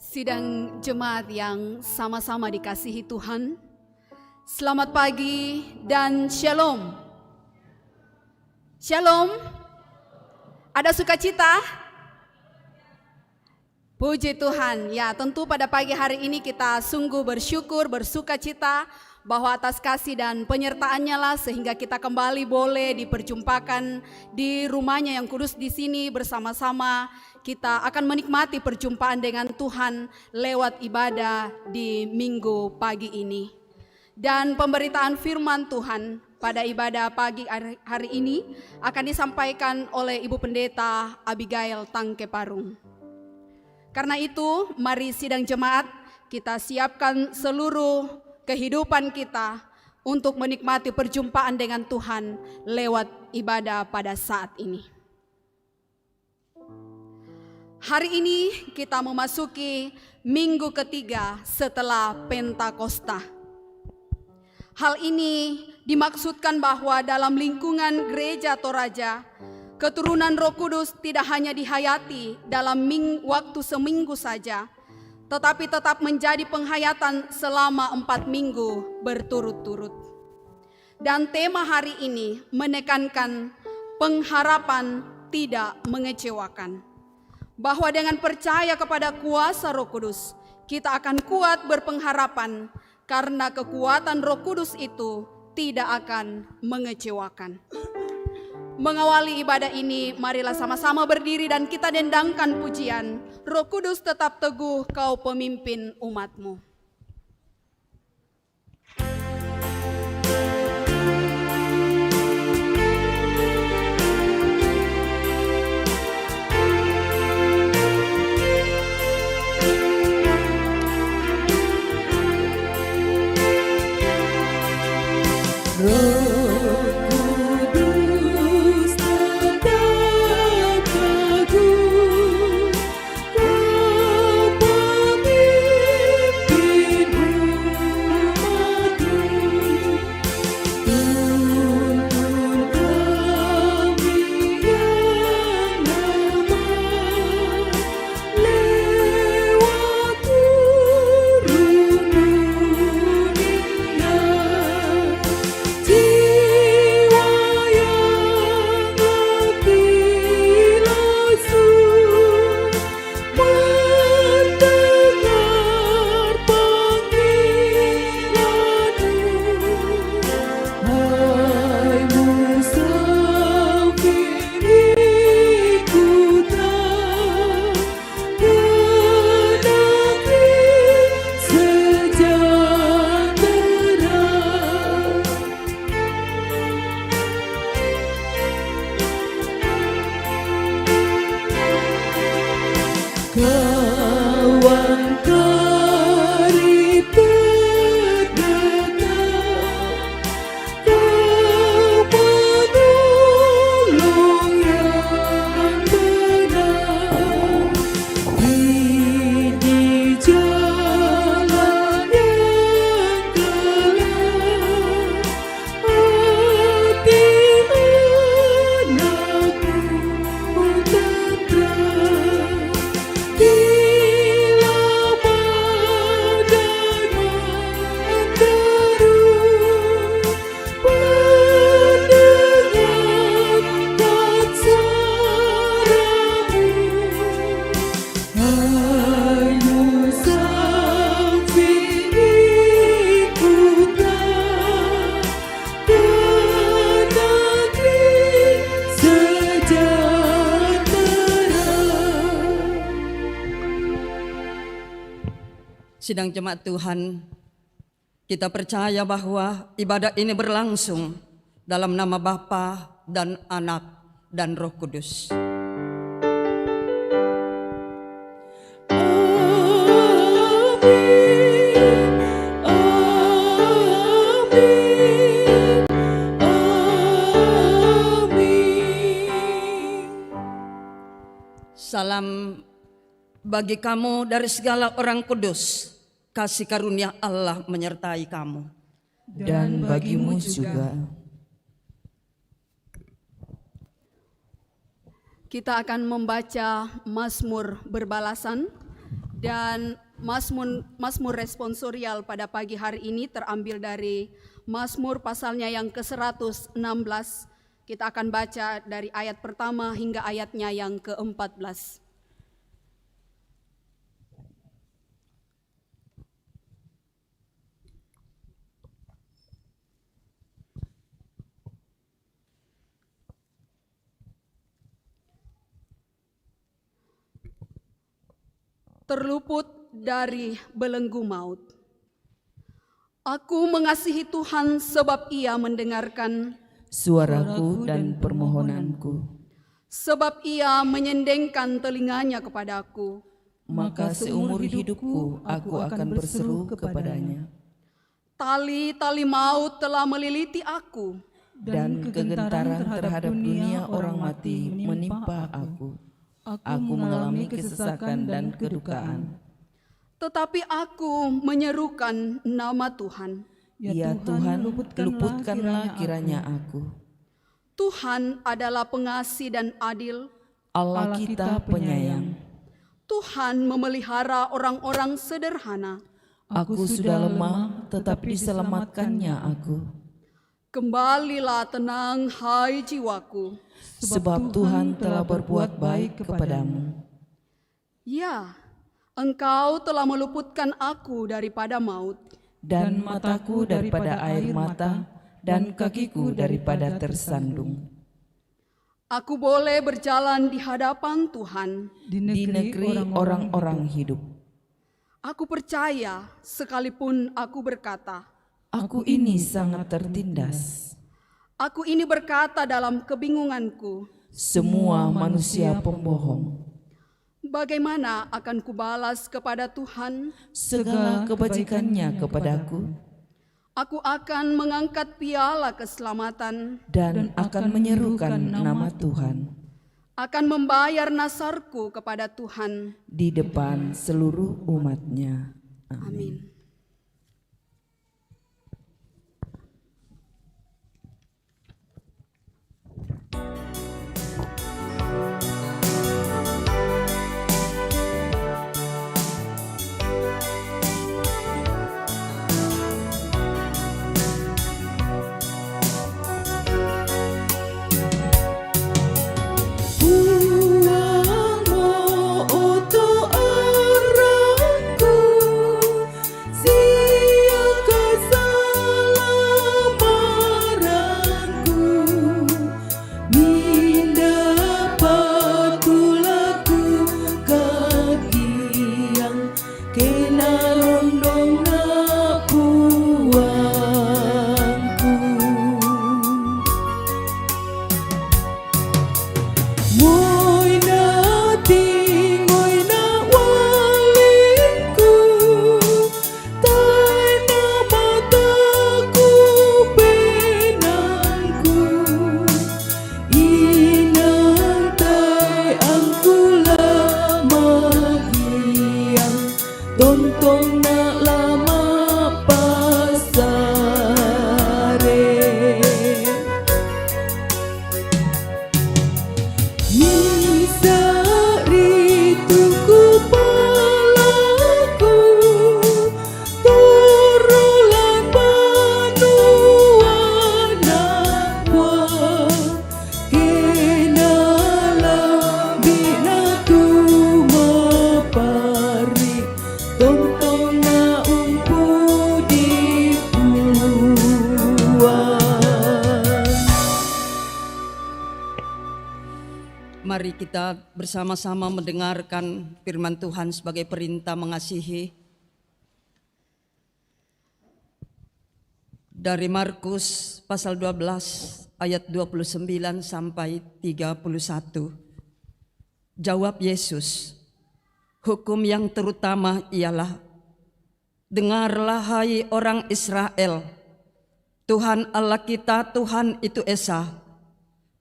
Sidang jemaat yang sama-sama dikasihi Tuhan, selamat pagi dan shalom. Shalom. Ada sukacita? Puji Tuhan. Ya, tentu pada pagi hari ini kita sungguh bersyukur, bersukacita bahwa atas kasih dan penyertaannya lah sehingga kita kembali boleh diperjumpakan di rumahnya yang kudus di sini bersama-sama. Kita akan menikmati perjumpaan dengan Tuhan lewat ibadah di minggu pagi ini. Dan pemberitaan firman Tuhan pada ibadah pagi hari ini akan disampaikan oleh Ibu Pendeta Abigail Tangkeparung. Karena itu, mari sidang jemaat kita siapkan seluruh kehidupan kita untuk menikmati perjumpaan dengan Tuhan lewat ibadah pada saat ini. Hari ini kita memasuki minggu ketiga setelah Pentakosta. Hal ini dimaksudkan bahwa dalam lingkungan gereja Toraja, keturunan Roh Kudus tidak hanya dihayati dalam waktu seminggu saja, tetapi tetap menjadi penghayatan selama 4 minggu berturut-turut. Dan tema hari ini menekankan pengharapan tidak mengecewakan. Bahwa dengan percaya kepada kuasa Roh Kudus, kita akan kuat berpengharapan karena kekuatan Roh Kudus itu tidak akan mengecewakan. Mengawali ibadah ini, marilah sama-sama berdiri dan kita dendangkan pujian. Roh Kudus tetap teguh, kau pemimpin umat-Mu. Sidang jemaat Tuhan, kita percaya bahwa ibadah ini berlangsung dalam nama Bapa dan Anak dan Roh Kudus. Salam bagi kamu dari segala orang kudus. Kasih karunia Allah menyertai kamu. Dan bagimu juga. Kita akan membaca Mazmur berbalasan Dan Mazmur responsorial pada pagi hari ini terambil dari Mazmur pasalnya yang ke-116. Kita akan baca dari ayat pertama hingga ayatnya yang ke-14. Terluput dari belenggu maut. Aku mengasihi Tuhan sebab Ia mendengarkan suaraku dan permohonanku. Sebab Ia menyendengkan telinganya kepadaku. Maka seumur hidupku aku akan berseru kepadanya. Tali-tali maut telah meliliti aku, Dan kegentaran terhadap dunia orang mati menimpa aku. Aku mengalami kesesakan dan kedukaan. tetapi aku menyerukan nama Tuhan. Ya Tuhan, luputkanlah kiranya aku. Tuhan adalah pengasih dan adil. Allah kita penyayang. Tuhan memelihara orang-orang sederhana. Aku sudah lemah, tetapi diselamatkannya aku. Kembalilah tenang, hai jiwaku. Sebab Tuhan telah berbuat baik kepadamu. Ya, Engkau telah meluputkan aku daripada maut. Dan mataku daripada air mata, dan kakiku daripada tersandung. Aku boleh berjalan di hadapan Tuhan. Di negeri orang-orang hidup. Aku percaya sekalipun aku berkata, Aku ini sangat tertindas. aku ini berkata dalam kebingunganku, Semua manusia pembohong. bagaimana akan kubalas kepada Tuhan? Segala kebajikannya kepadaku, Aku akan mengangkat piala keselamatan, dan akan menyerukan nama Tuhan akan membayar nasarku kepada Tuhan. di depan seluruh umat-Nya. Amin. Mari kita bersama-sama mendengarkan firman Tuhan sebagai perintah mengasihi. Dari Markus pasal 12 ayat 29 sampai 31. Jawab Yesus, hukum yang terutama ialah, dengarlah hai orang Israel, Tuhan Allah kita, Tuhan itu Esa.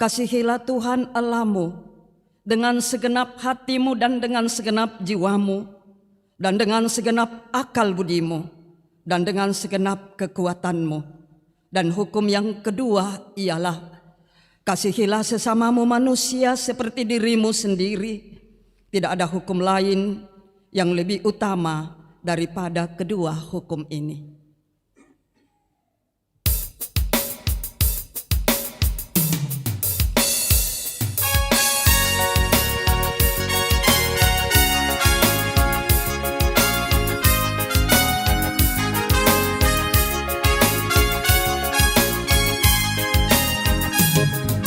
Kasihilah Tuhan Allahmu dengan segenap hatimu dan dengan segenap jiwamu dan dengan segenap akal budimu dan dengan segenap kekuatanmu. Dan hukum yang kedua ialah, kasihilah sesamamu manusia seperti dirimu sendiri. Tidak ada hukum lain yang lebih utama daripada kedua hukum ini.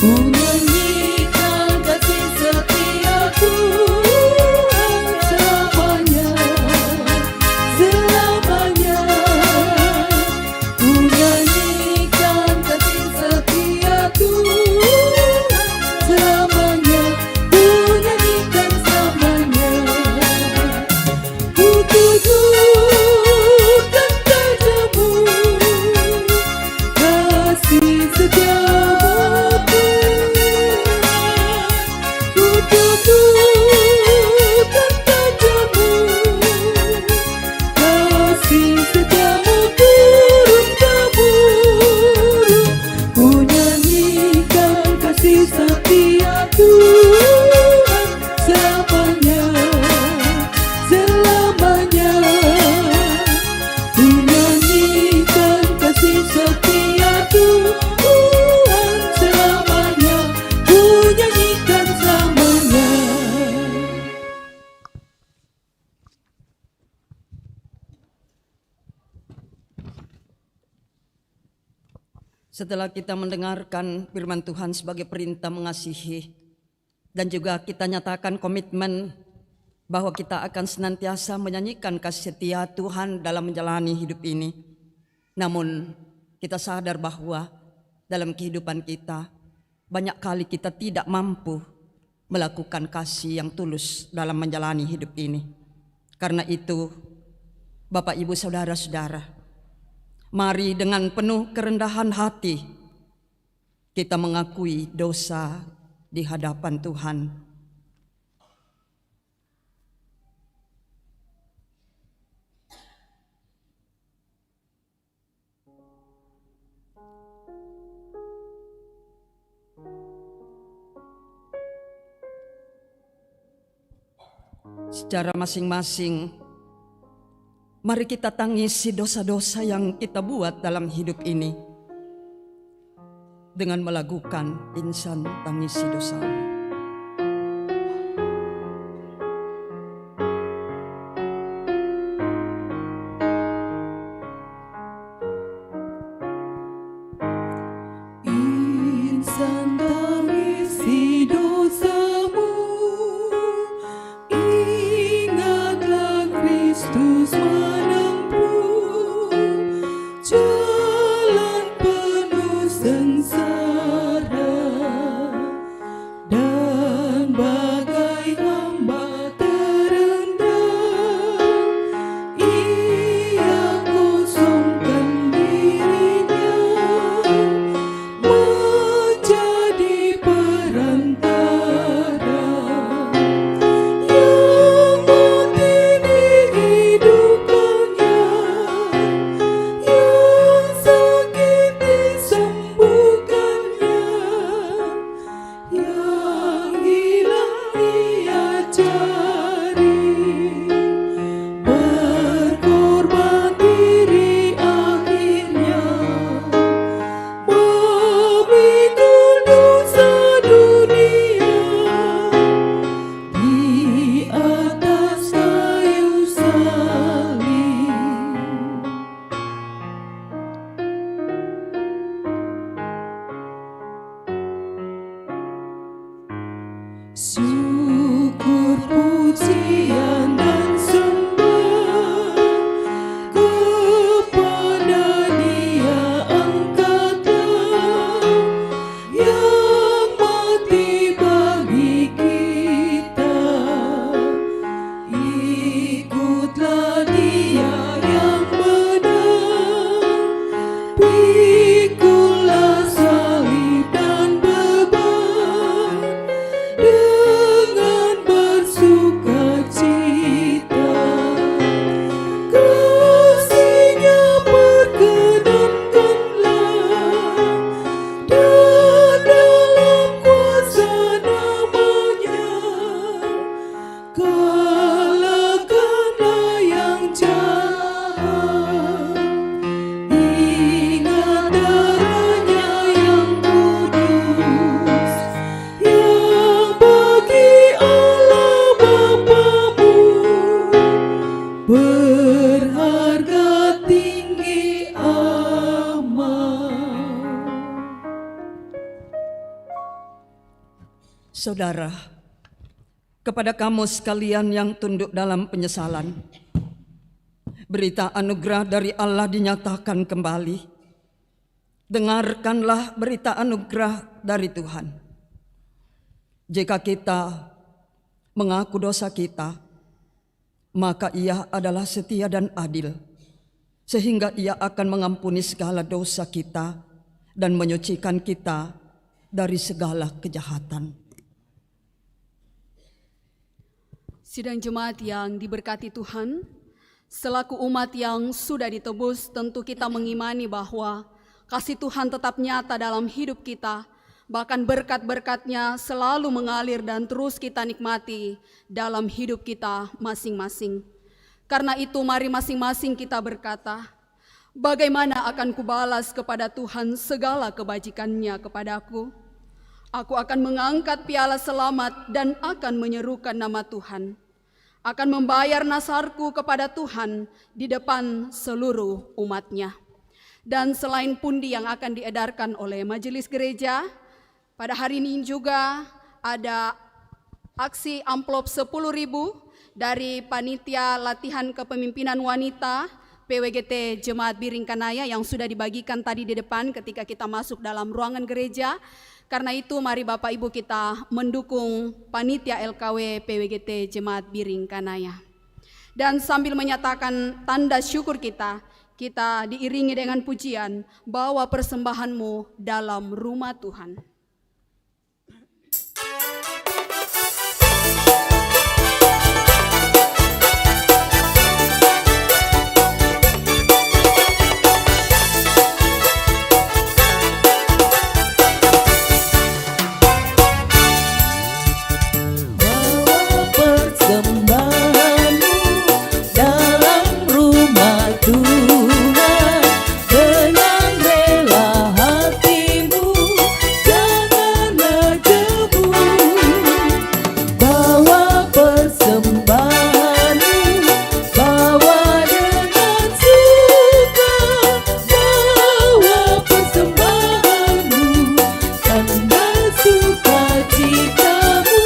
Ku nyanyikan kasih setia Tuhan selamanya, selamanya. Ku nyanyikan kasih setia Tuhan selamanya, ku nyanyikan selamanya. Ku tujukan padamu kasih setiamu. Setia Tuhan selamanya, selamanya. Ku nyanyikan kasih setia Tuhan selamanya, ku nyanyikan selamanya. Setelah kita mendengarkan firman Tuhan sebagai perintah mengasihi, dan juga kita nyatakan komitmen bahwa kita akan senantiasa menyanyikan kasih setia Tuhan dalam menjalani hidup ini. Namun kita sadar bahwa dalam kehidupan kita banyak kali kita tidak mampu melakukan kasih yang tulus dalam menjalani hidup ini. Karena itu, Bapak Ibu Saudara-saudara, mari dengan penuh kerendahan hati kita mengakui dosa di hadapan Tuhan. Secara masing-masing, mari kita tangisi dosa-dosa yang kita buat dalam hidup ini dengan melakukan insan tangisi dosa. Insan tangisi dosamu, ingatlah Kristus menempuh jalan penuh sengsara, dan bagai hamba terendah ia kosongkan dirinya menjadi perantara yang mati dihidupkannya, yang sakit disembuhkannya, yang hilang ia cari, berkorban diri akhirnya memikul dosa dunia di atas kayu salib. Syukur, pujian dan sembah kepada Dia angkatlah, yang mati bagi kita. Ikutlah Dia yang menang, pikulah salib dan beban, Saudara, kepada kamu sekalian yang tunduk dalam penyesalan, berita anugerah dari Allah dinyatakan kembali. Dengarkanlah berita anugerah dari Tuhan. Jika kita mengaku dosa kita, maka Ia adalah setia dan adil, sehingga Ia akan mengampuni segala dosa kita dan menyucikan kita dari segala kejahatan. Sidang jemaat yang diberkati Tuhan, selaku umat yang sudah ditebus, tentu kita mengimani bahwa kasih Tuhan tetap nyata dalam hidup kita, bahkan berkat-berkat-Nya selalu mengalir dan terus kita nikmati dalam hidup kita masing-masing. Karena itu mari masing-masing kita berkata, bagaimana akan kubalas kepada Tuhan segala kebajikan-Nya kepadaku? Aku akan mengangkat piala selamat dan akan menyerukan nama Tuhan. Akan membayar nasarku kepada Tuhan di depan seluruh umat-Nya. Dan selain pundi yang akan diedarkan oleh majelis gereja, pada hari ini juga ada aksi amplop 10.000 dari Panitia Latihan Kepemimpinan Wanita PWGT Jemaat Biring Kanaya yang sudah dibagikan tadi di depan ketika kita masuk dalam ruangan gereja. Karena itu mari Bapak Ibu kita mendukung Panitia LKW PWGT Jemaat Biring Kanaya. Dan sambil menyatakan tanda syukur kita diiringi dengan pujian, bawa persembahanmu dalam rumah Tuhan. Sembahanmu dalam rumah Tuhan, dengan rela hatimu janganlah jemu. Bawa persembahanmu, bawa dengan suka, bawa persembahanmu, tanda sukacitamu.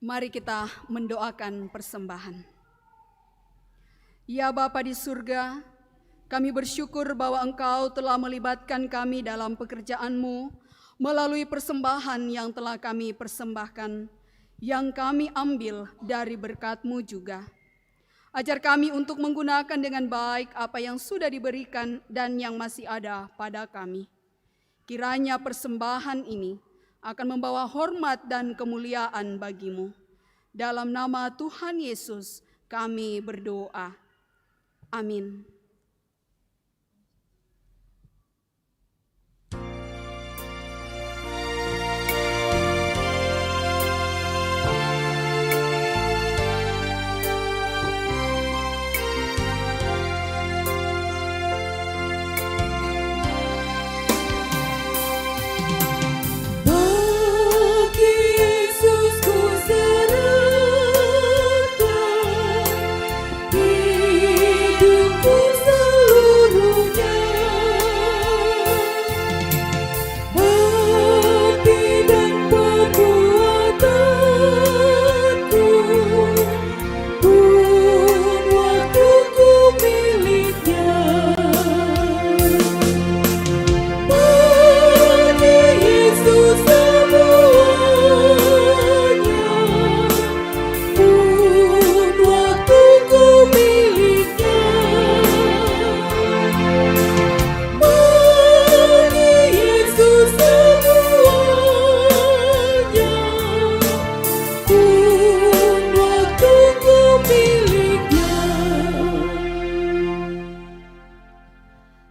Mari kita mendoakan persembahan. Ya Bapa di surga, kami bersyukur bahwa Engkau telah melibatkan kami dalam pekerjaan-Mu melalui persembahan yang telah kami persembahkan, yang kami ambil dari berkat-Mu juga. Ajar kami untuk menggunakan dengan baik apa yang sudah diberikan dan yang masih ada pada kami. Kiranya persembahan ini akan membawa hormat dan kemuliaan bagi-Mu. Dalam nama Tuhan Yesus kami berdoa. Amin. Bagi Yesus ku serahkan hidupku seluruhnya. Hati dan perbuatanku pun waktuku miliknya. Bagi Yesus semuanya, pun waktuku miliknya. Bagi Yesus semuanya, pun waktuku miliknya.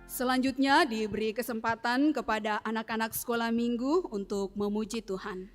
Selanjutnya diberi kesempatan kepada anak-anak sekolah minggu untuk memuji Tuhan.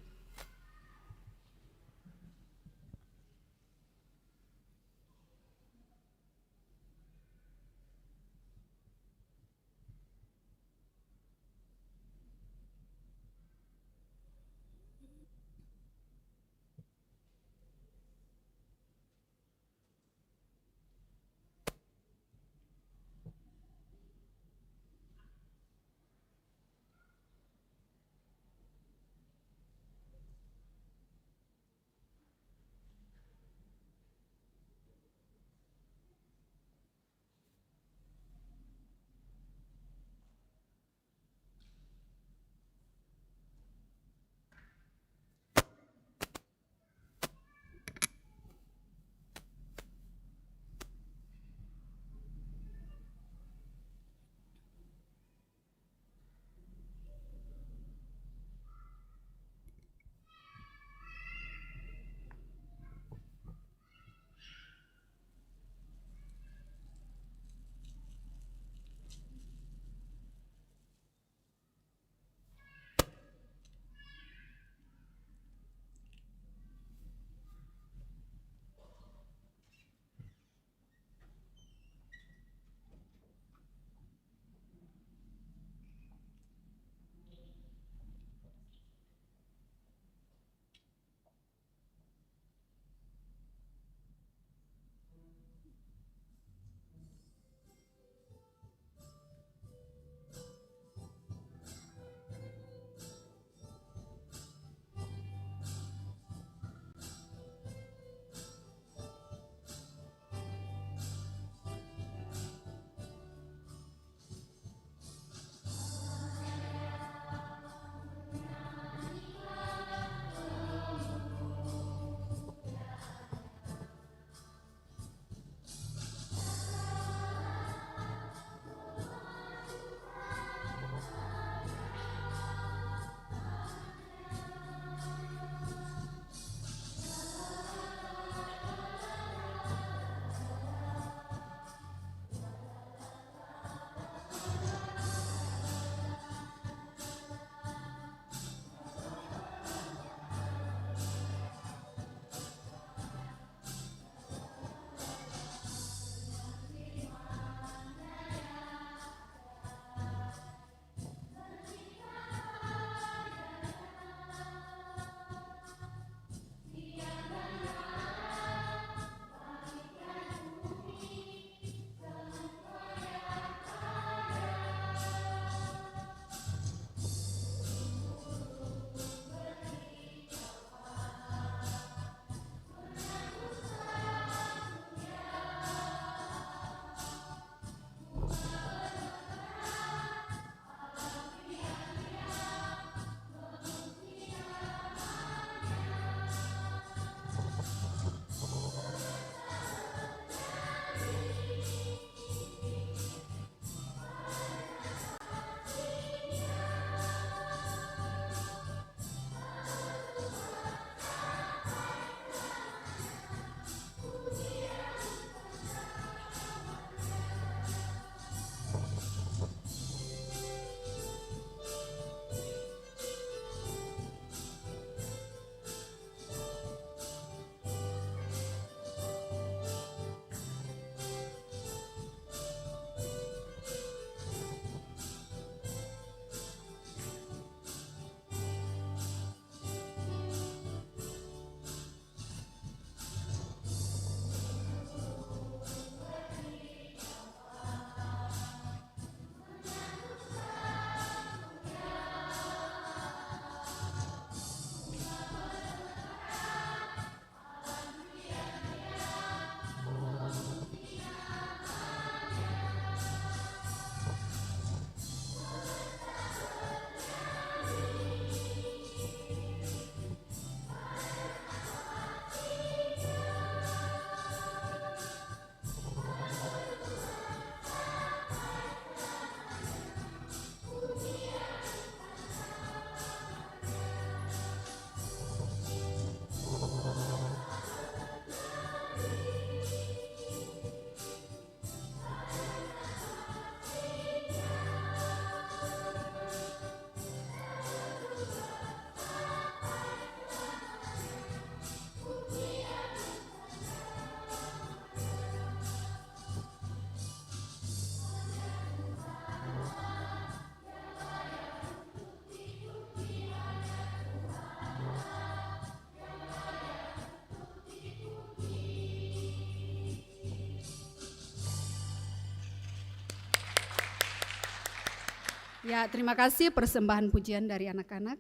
Ya, terima kasih persembahan pujian dari anak-anak.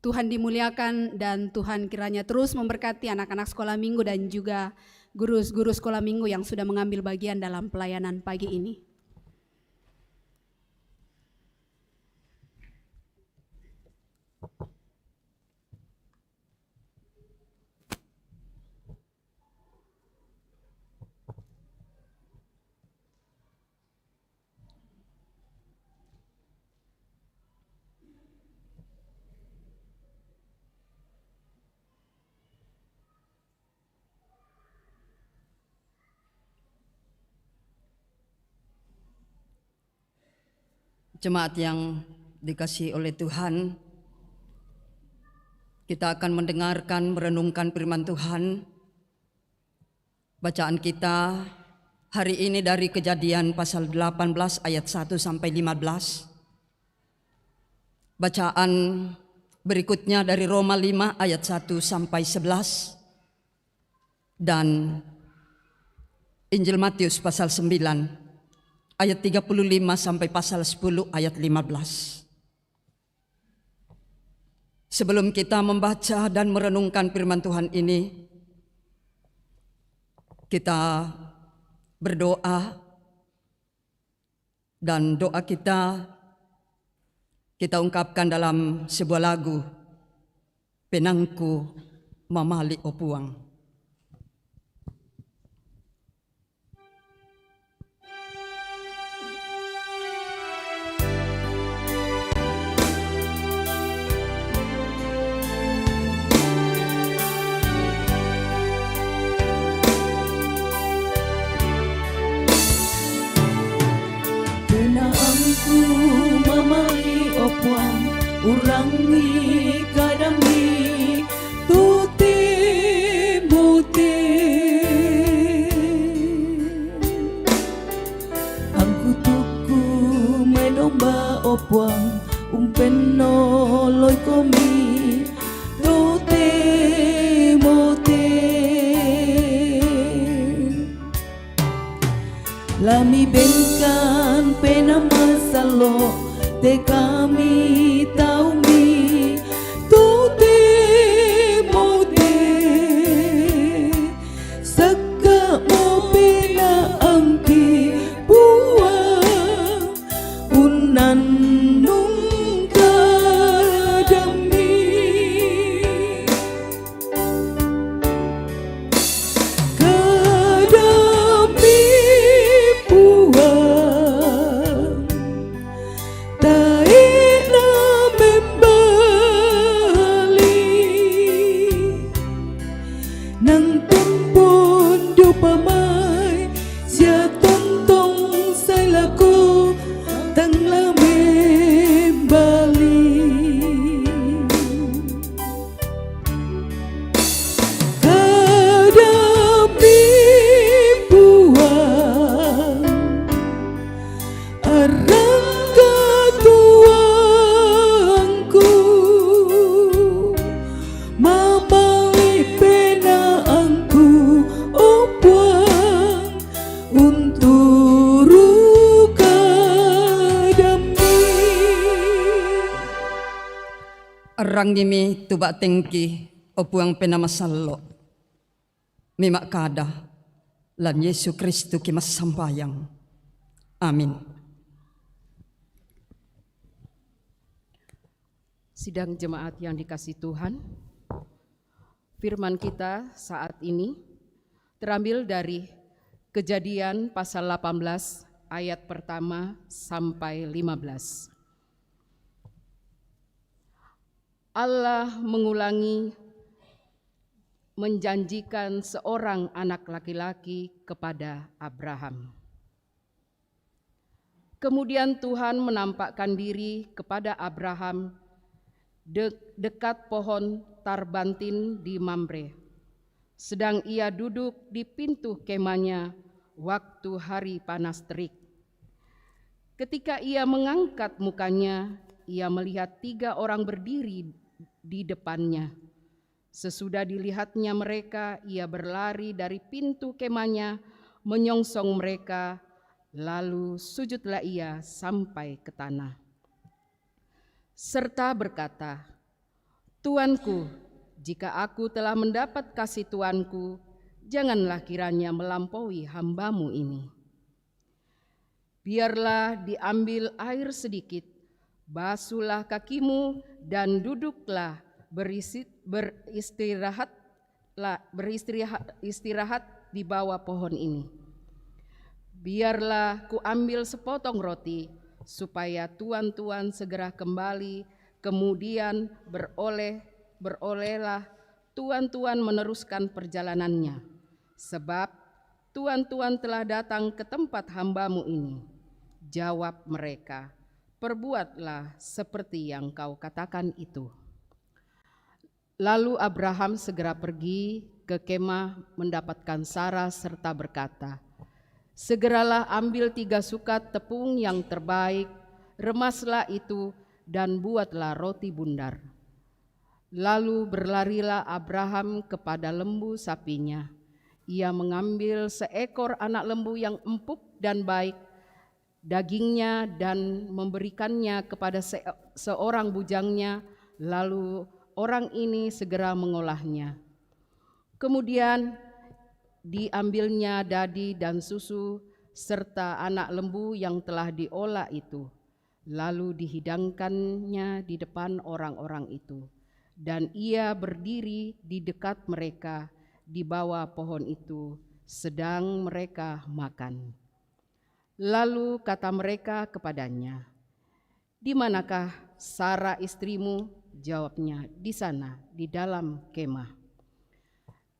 Tuhan dimuliakan dan Tuhan kiranya terus memberkati anak-anak sekolah minggu dan juga guru-guru sekolah minggu yang sudah mengambil bagian dalam pelayanan pagi ini. Jemaat yang dikasihi oleh Tuhan, kita akan mendengarkan, merenungkan firman Tuhan. Bacaan kita hari ini dari Kejadian pasal 18 ayat 1 sampai 15. Bacaan berikutnya dari Roma 5 ayat 1 sampai 11. Dan Injil Matius pasal 9 ayat 35 sampai pasal 10 ayat 15. Sebelum kita membaca dan merenungkan firman Tuhan ini, kita berdoa, dan doa kita ungkapkan dalam sebuah lagu, Penangku Mamali Opuang. Aku mamali opuang urangi kadami tuti muti angku tuku menomba opuang umpeno loy komi tuti muti lami benkan pena masalo te kami taumi tuti mode saka mo pena angki buang unan nung kadami Arang nimi tubak tengki opuang penamasalo mimak kada lan Yesus Kristus kimas sambayang. Amin. Sidang jemaat yang dikasihi Tuhan, firman kita saat ini terambil dari Kejadian pasal 18 ayat pertama sampai 15. Allah mengulangi menjanjikan seorang anak laki-laki kepada Abraham. Kemudian Tuhan menampakkan diri kepada Abraham dekat pohon tarbantin di Mamre, sedang ia duduk di pintu kemahnya waktu hari panas terik. Ketika ia mengangkat mukanya, ia melihat 3 orang berdiri di depannya. Sesudah dilihatnya mereka, ia berlari dari pintu kemahnya, menyongsong mereka, Lalu sujudlah ia sampai ke tanah, serta berkata, "Tuanku, jika aku telah mendapat kasih Tuanku, janganlah kiranya melampaui hamba-Mu ini. Biarlah diambil air sedikit, basuhlah kakimu dan duduklah beristirahat di bawah pohon ini. Biarlah ku ambil sepotong roti, supaya tuan-tuan segera kembali, kemudian berolehlah tuan-tuan meneruskan perjalanannya. Sebab tuan-tuan telah datang ke tempat hamba-Mu ini." Jawab mereka, "Perbuatlah seperti yang kau katakan itu." Lalu Abraham segera pergi ke kemah mendapatkan Sarah serta berkata, "Segeralah ambil 3 sukat tepung yang terbaik, remaslah itu dan buatlah roti bundar." Lalu berlarilah Abraham kepada lembu sapinya. Ia mengambil seekor anak lembu yang empuk dan baik, dagingnya, dan memberikannya kepada seorang bujangnya, lalu orang ini segera mengolahnya. Kemudian diambilnya dadi dan susu serta anak lembu yang telah diolah itu, lalu dihidangkannya di depan orang-orang itu, dan ia berdiri di dekat mereka di bawah pohon itu, sedang mereka makan. Lalu kata mereka kepadanya, "Di manakah Sarah istrimu?" Jawabnya, "Di sana, di dalam kemah."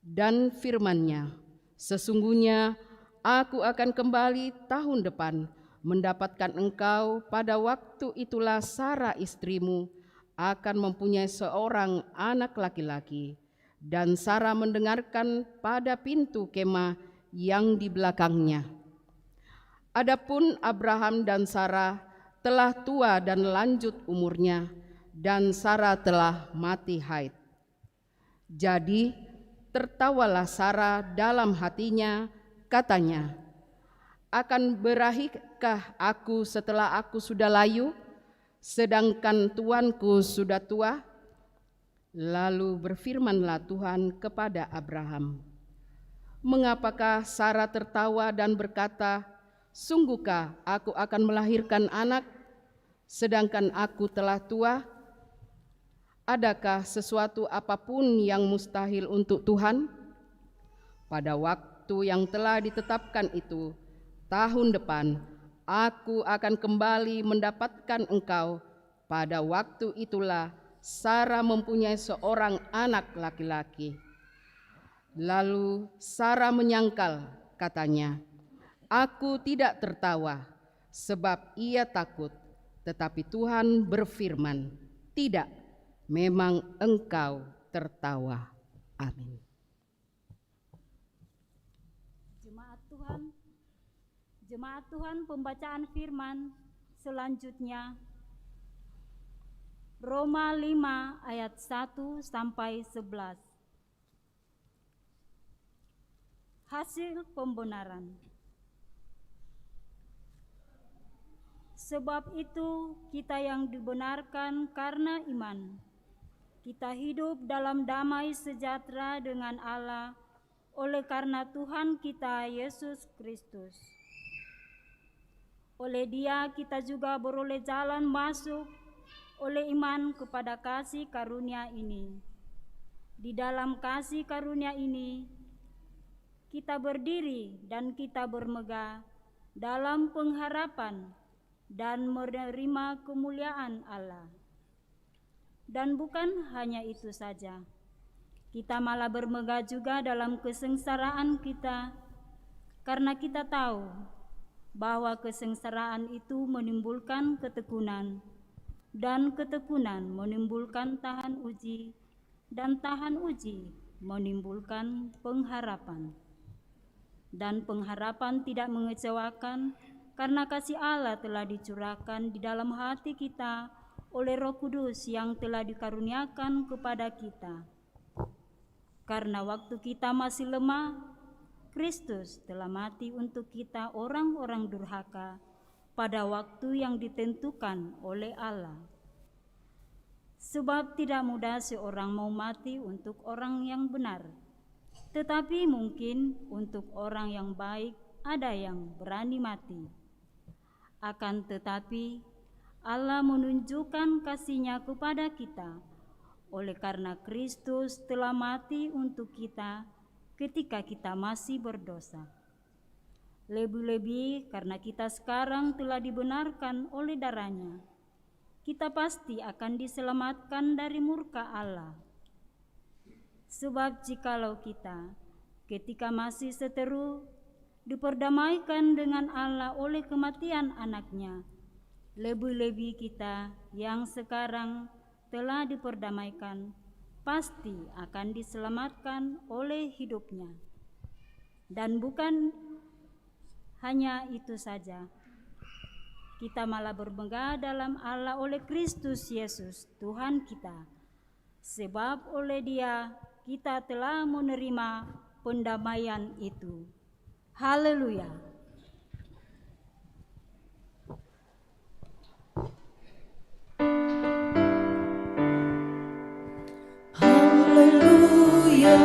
Dan firman-Nya, "Sesungguhnya aku akan kembali tahun depan mendapatkan engkau, pada waktu itulah Sarah istrimu akan mempunyai seorang anak laki-laki." Dan Sarah mendengarkan pada pintu kemah yang di belakangnya. Adapun Abraham dan Sarah telah tua dan lanjut umurnya, dan Sarah telah mati haid. Jadi tertawalah Sarah dalam hatinya, katanya, "Akan berakhirkah aku setelah aku sudah layu, sedangkan tuanku sudah tua?" Lalu berfirmanlah Tuhan kepada Abraham, "Mengapakah Sarah tertawa dan berkata, 'Sungguhkah aku akan melahirkan anak, sedangkan aku telah tua?' Adakah sesuatu apapun yang mustahil untuk Tuhan? Pada waktu yang telah ditetapkan itu, tahun depan, aku akan kembali mendapatkan engkau. Pada waktu itulah Sarah mempunyai seorang anak laki-laki." Lalu Sarah menyangkal, katanya, "Aku tidak tertawa," sebab ia takut. Tetapi Tuhan berfirman, "Tidak, memang engkau tertawa." Amin. Jemaat Tuhan, pembacaan firman selanjutnya Roma 5 ayat 1 sampai 11. Hasil pembenaran. Sebab itu kita yang dibenarkan karena iman, kita hidup dalam damai sejahtera dengan Allah oleh karena Tuhan kita Yesus Kristus. Oleh Dia kita juga beroleh jalan masuk oleh iman kepada kasih karunia ini. Di dalam kasih karunia ini kita berdiri dan kita bermegah dalam pengharapan dan menerima kemuliaan Allah. Dan bukan hanya itu saja, kita malah bermegah juga dalam kesengsaraan kita, karena kita tahu bahwa kesengsaraan itu menimbulkan ketekunan, dan ketekunan menimbulkan tahan uji, dan tahan uji menimbulkan pengharapan. Dan pengharapan tidak mengecewakan, karena kasih Allah telah dicurahkan di dalam hati kita oleh Roh Kudus yang telah dikaruniakan kepada kita. Karena waktu kita masih lemah, Kristus telah mati untuk kita orang-orang durhaka pada waktu yang ditentukan oleh Allah. Sebab tidak mudah seorang mau mati untuk orang yang benar, tetapi mungkin untuk orang yang baik ada yang berani mati. Akan tetapi Allah menunjukkan kasih-Nya kepada kita oleh karena Kristus telah mati untuk kita ketika kita masih berdosa. Lebih-lebih karena kita sekarang telah dibenarkan oleh darah-Nya, kita pasti akan diselamatkan dari murka Allah. Sebab jikalau kita ketika masih seteru diperdamaikan dengan Allah oleh kematian Anak-Nya, lebih-lebih kita yang sekarang telah diperdamaikan pasti akan diselamatkan oleh hidup-Nya. Dan bukan hanya itu saja, kita malah bermegah dalam Allah oleh Kristus Yesus Tuhan kita, sebab oleh Dia kita telah menerima pendamaian itu. Haleluya. Haleluya,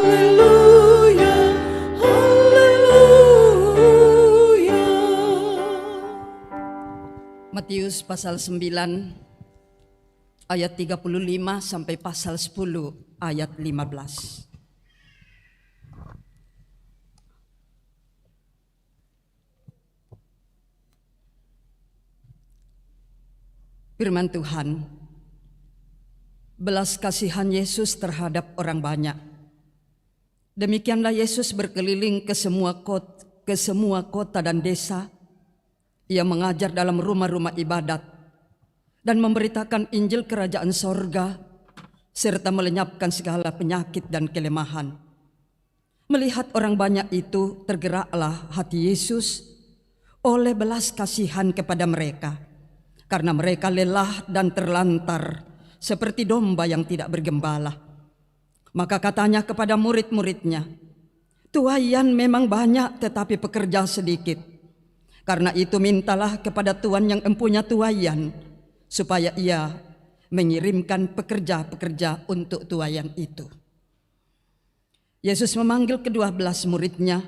haleluya, haleluya. Matius pasal 9 ayat 35 sampai pasal 10 ayat 15. Firman Tuhan, belas kasihan Yesus terhadap orang banyak. Demikianlah Yesus berkeliling ke semua kota dan desa. Ia mengajar dalam rumah-rumah ibadat dan memberitakan Injil kerajaan sorga serta melenyapkan segala penyakit dan kelemahan. Melihat orang banyak itu, tergeraklah hati Yesus oleh belas kasihan kepada mereka, karena mereka lelah dan terlantar seperti domba yang tidak bergembala. Maka katanya kepada murid-muridnya, "Tuaian memang banyak tetapi pekerja sedikit. Karena itu mintalah kepada Tuan yang empunya tuaian, supaya ia mengirimkan pekerja-pekerja untuk tuaian itu." Yesus memanggil ke-12 muridnya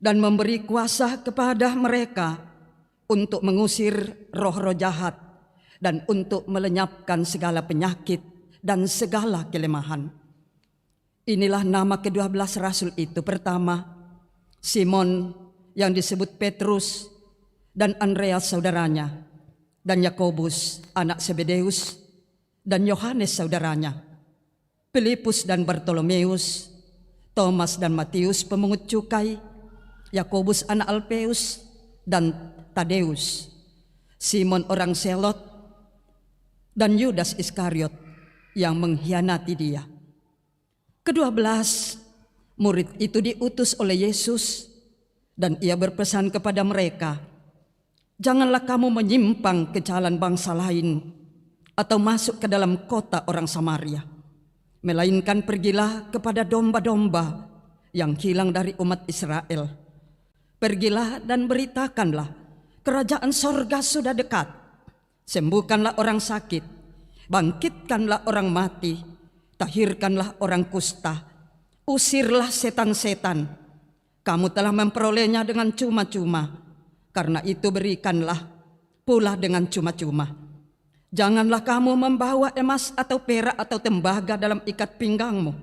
dan memberi kuasa kepada mereka untuk mengusir roh-roh jahat dan untuk melenyapkan segala penyakit dan segala kelemahan. Inilah nama ke-12 rasul itu. Pertama, Simon yang disebut Petrus dan Andreas saudaranya, dan Yakobus anak Zebedeus dan Yohanes saudaranya, Filipus dan Bartolomeus, Thomas dan Matius pemungut cukai, Yakobus anak Alpeus dan Tadeus, Simon orang Selot, dan Yudas Iskariot yang mengkhianati Dia. Ke-12 murid itu diutus oleh Yesus, dan Ia berpesan kepada mereka, "Janganlah kamu menyimpang ke jalan bangsa lain atau masuk ke dalam kota orang Samaria, melainkan pergilah kepada domba-domba yang hilang dari umat Israel. Pergilah dan beritakanlah, kerajaan sorga sudah dekat. Sembuhkanlah orang sakit, bangkitkanlah orang mati, tahirkanlah orang kusta, usirlah setan-setan. Kamu telah memperolehnya dengan cuma-cuma, karena itu berikanlah pula dengan cuma-cuma. Janganlah kamu membawa emas atau perak atau tembaga dalam ikat pinggangmu.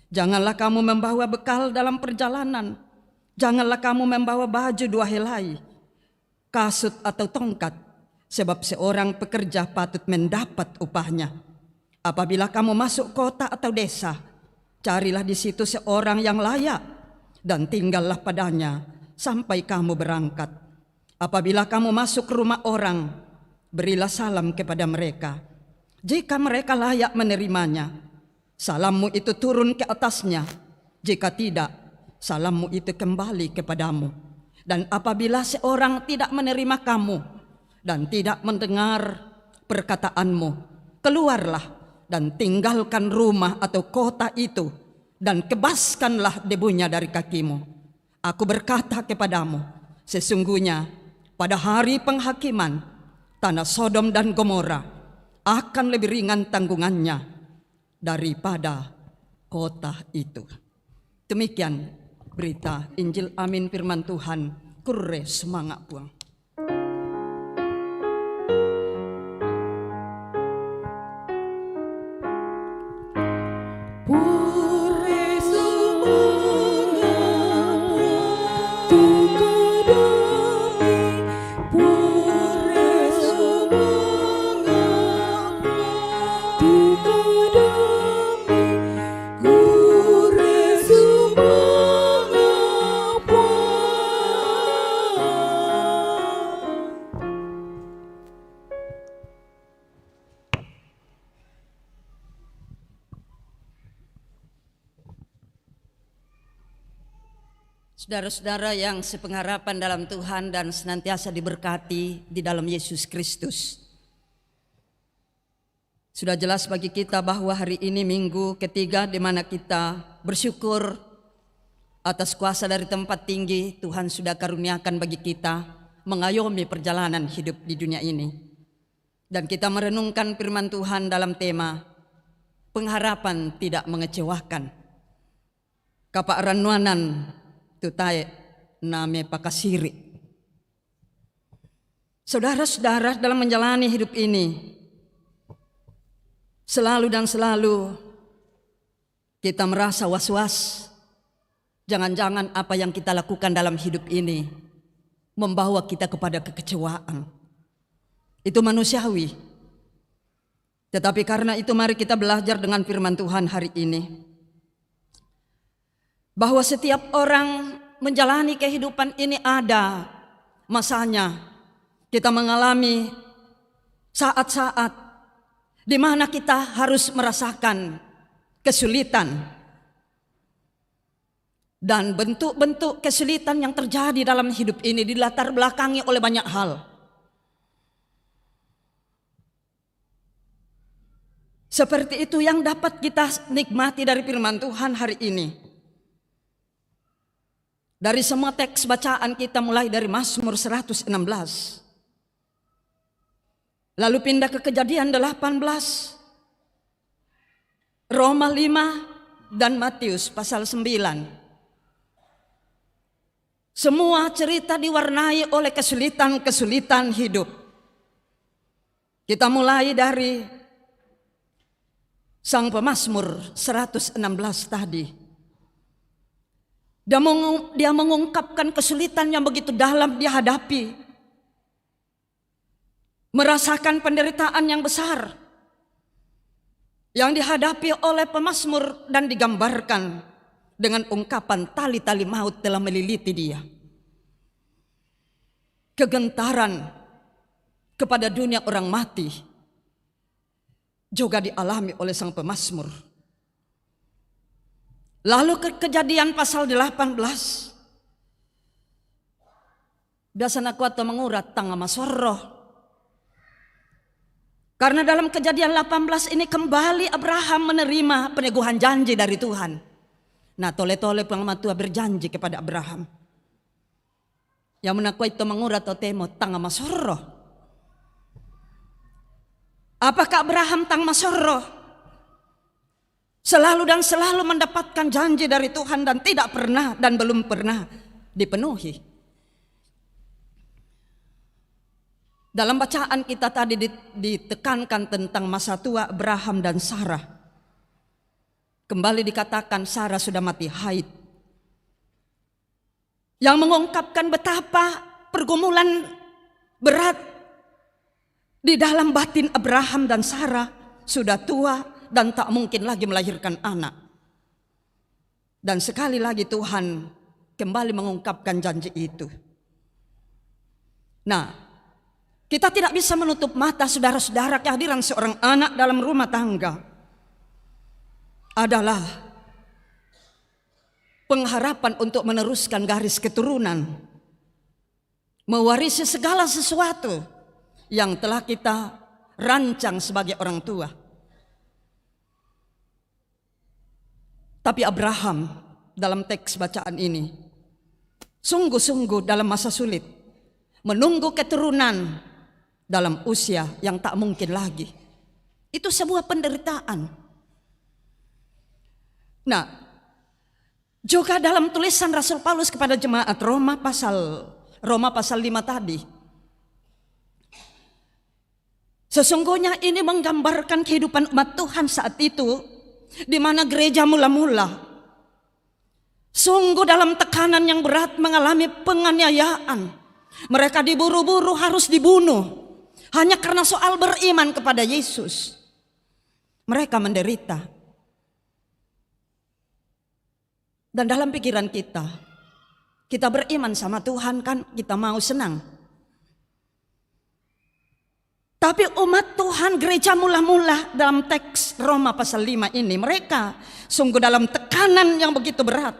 Janganlah kamu membawa bekal dalam perjalanan. Janganlah kamu membawa baju 2 helai, kasut atau tongkat, sebab seorang pekerja patut mendapat upahnya. Apabila kamu masuk kota atau desa, carilah di situ seorang yang layak dan tinggallah padanya sampai kamu berangkat. Apabila kamu masuk rumah orang, berilah salam kepada mereka. Jika mereka layak menerimanya, salammu itu turun ke atasnya. Jika tidak, salammu itu kembali kepadamu. Dan apabila seorang tidak menerima kamu dan tidak mendengar perkataanmu, keluarlah dan tinggalkan rumah atau kota itu dan kebaskanlah debunya dari kakimu. Aku berkata kepadamu, sesungguhnya pada hari penghakiman, tanah Sodom dan Gomora akan lebih ringan tanggungannya daripada kota itu. Demikian berita Injil, amin, firman Tuhan. Kure semangat puang. Pure semangat tukadami, pure semangat tukadami, kure semangat puang. Saudara-saudara yang sepengharapan dalam Tuhan dan senantiasa diberkati di dalam Yesus Kristus. Sudah jelas bagi kita bahwa hari ini minggu ketiga di mana kita bersyukur atas kuasa dari tempat tinggi Tuhan sudah karuniakan bagi kita mengayomi perjalanan hidup di dunia ini. Dan kita merenungkan firman Tuhan dalam tema pengharapan tidak mengecewakan. Kapak ranuanan tutai name pakasiri. Saudara-saudara, dalam menjalani hidup ini selalu kita merasa was-was. Jangan-jangan apa yang kita lakukan dalam hidup ini membawa kita kepada kekecewaan. Itu manusiawi. Tetapi karena itu mari kita belajar dengan firman Tuhan hari ini, bahwa setiap orang menjalani kehidupan ini ada masanya. Kita mengalami saat-saat di mana kita harus merasakan kesulitan. Dan bentuk-bentuk kesulitan yang terjadi dalam hidup ini dilatar belakangi oleh banyak hal. Seperti itu yang dapat kita nikmati dari firman Tuhan hari ini. Dari semua teks bacaan kita mulai dari Mazmur 116. Lalu pindah ke Kejadian 18, Roma 5, dan Matius pasal 9. Semua cerita diwarnai oleh kesulitan-kesulitan hidup. Kita mulai dari sang pemazmur 116 tadi. Dia mengungkapkan kesulitan yang begitu dalam dia hadapi. Merasakan penderitaan yang besar yang dihadapi oleh pemazmur dan digambarkan dengan ungkapan tali-tali maut telah meliliti dia. Kegentaran kepada dunia orang mati juga dialami oleh sang pemazmur. Lalu ke Kejadian pasal 18. Dasana kuata mengurat tanga masorroh. Karena dalam Kejadian 18 ini kembali Abraham menerima peneguhan janji dari Tuhan. Nah, tole-tole pengamatua berjanji kepada Abraham. Yang menakwa itu mengurat atau temo tanga masorroh. Apakah Abraham tang masorroh? Selalu mendapatkan janji dari Tuhan dan tidak pernah dan belum pernah dipenuhi. Dalam bacaan kita tadi ditekankan tentang masa tua Abraham dan Sarah. Kembali dikatakan Sarah sudah mati haid. Yang mengungkapkan betapa pergumulan berat di dalam batin Abraham dan Sarah, sudah tua dan tak mungkin lagi melahirkan anak. Dan sekali lagi Tuhan kembali mengungkapkan janji itu. Nah, kita tidak bisa menutup mata saudara-saudara, kehadiran seorang anak dalam rumah tangga adalah pengharapan untuk meneruskan garis keturunan, mewarisi segala sesuatu yang telah kita rancang sebagai orang tua. Tapi Abraham dalam teks bacaan ini sungguh-sungguh dalam masa sulit, menunggu keturunan dalam usia yang tak mungkin lagi. Itu sebuah penderitaan. Nah, juga dalam tulisan Rasul Paulus kepada jemaat Roma pasal 5 tadi, sesungguhnya ini menggambarkan kehidupan umat Tuhan saat itu, di mana gereja mula-mula sungguh dalam tekanan yang berat mengalami penganiayaan. Mereka diburu-buru harus dibunuh hanya karena soal beriman kepada Yesus. Mereka menderita. Dan dalam pikiran kita beriman sama Tuhan kan, kita mau senang. Tapi umat Tuhan, gereja mula-mula dalam teks Roma pasal 5 ini, mereka sungguh dalam tekanan yang begitu berat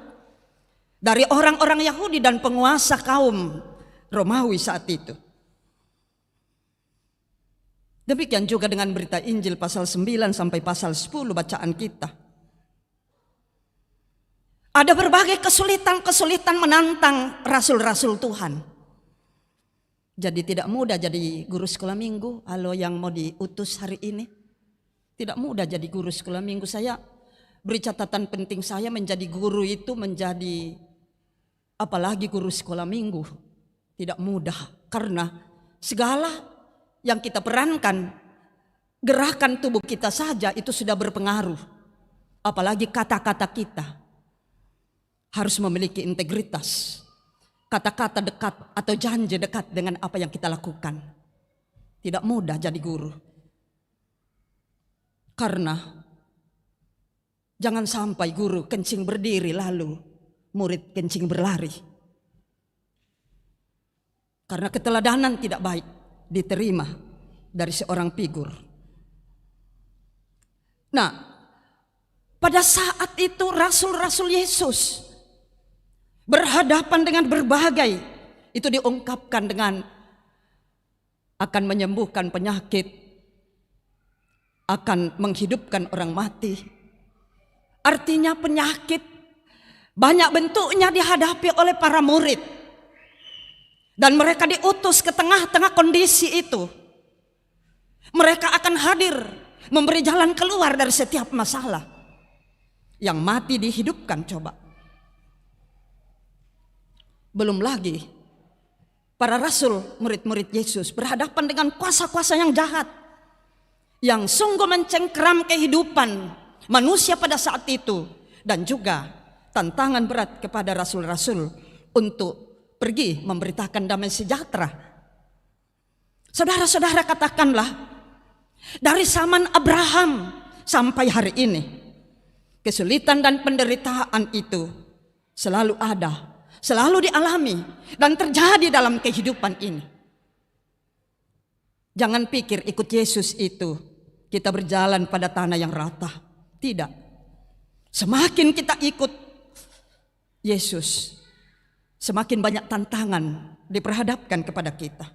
dari orang-orang Yahudi dan penguasa kaum Romawi saat itu. Demikian juga dengan berita Injil pasal 9 sampai pasal 10 bacaan kita. Ada berbagai kesulitan-kesulitan menantang rasul-rasul Tuhan. Jadi tidak mudah jadi guru sekolah minggu. Halo yang mau diutus hari ini. Tidak mudah jadi guru sekolah minggu. Saya beri catatan penting, saya menjadi guru itu menjadi, apalagi guru sekolah minggu, tidak mudah. Karena segala yang kita perankan, gerakan tubuh kita saja itu sudah berpengaruh. Apalagi kata-kata kita harus memiliki integritas. Kata-kata dekat atau janji dekat dengan apa yang kita lakukan. Tidak mudah jadi guru. Karena jangan sampai guru kencing berdiri lalu murid kencing berlari. Karena keteladanan tidak baik diterima dari seorang figur. Nah, pada saat itu rasul-rasul Yesus berhadapan dengan berbagai, itu diungkapkan dengan akan menyembuhkan penyakit, akan menghidupkan orang mati. Artinya penyakit banyak bentuknya dihadapi oleh para murid. Dan mereka diutus ke tengah-tengah kondisi itu. Mereka akan hadir, memberi jalan keluar dari setiap masalah. Yang mati dihidupkan, coba. Belum lagi para rasul, murid-murid Yesus berhadapan dengan kuasa-kuasa yang jahat, yang sungguh mencengkeram kehidupan manusia pada saat itu. Dan juga tantangan berat kepada rasul-rasul untuk pergi memberitakan damai sejahtera. Saudara-saudara, katakanlah, dari zaman Abraham sampai hari ini, kesulitan dan penderitaan itu selalu ada, selalu dialami dan terjadi dalam kehidupan ini. Jangan pikir ikut Yesus itu kita berjalan pada tanah yang rata. Tidak. Semakin kita ikut Yesus, semakin banyak tantangan diperhadapkan kepada kita.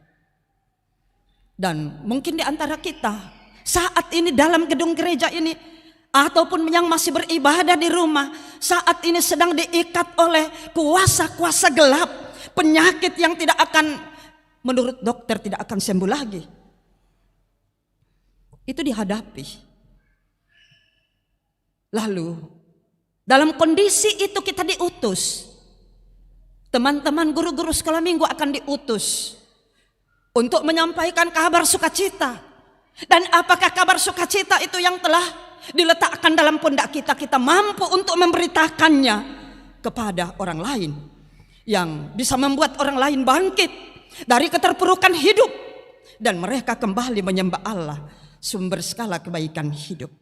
Dan mungkin di antara kita saat ini dalam gedung gereja ini, ataupun yang masih beribadah di rumah, saat ini sedang diikat oleh kuasa-kuasa gelap, penyakit yang tidak akan, menurut dokter tidak akan sembuh lagi. Itu dihadapi. Lalu dalam kondisi itu kita diutus. Teman-teman guru-guru sekolah minggu akan diutus untuk menyampaikan kabar sukacita. Dan apakah kabar sukacita itu yang telah diletakkan dalam pundak kita, kita mampu untuk memberitakannya kepada orang lain, yang bisa membuat orang lain bangkit dari keterpurukan hidup dan mereka kembali menyembah Allah, sumber segala kebaikan hidup.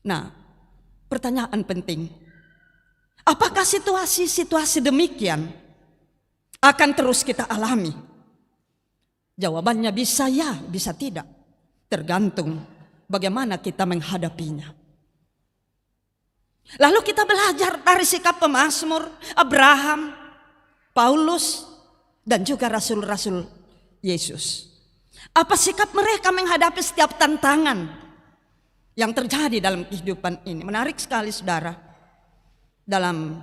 Nah, pertanyaan penting, apakah situasi-situasi demikian akan terus kita alami? Jawabannya bisa ya, bisa tidak. Tergantung bagaimana kita menghadapinya. Lalu kita belajar dari sikap pemazmur Abraham, Paulus, dan juga rasul-rasul Yesus. Apa sikap mereka menghadapi setiap tantangan? yang terjadi dalam kehidupan ini. Menarik sekali saudara, dalam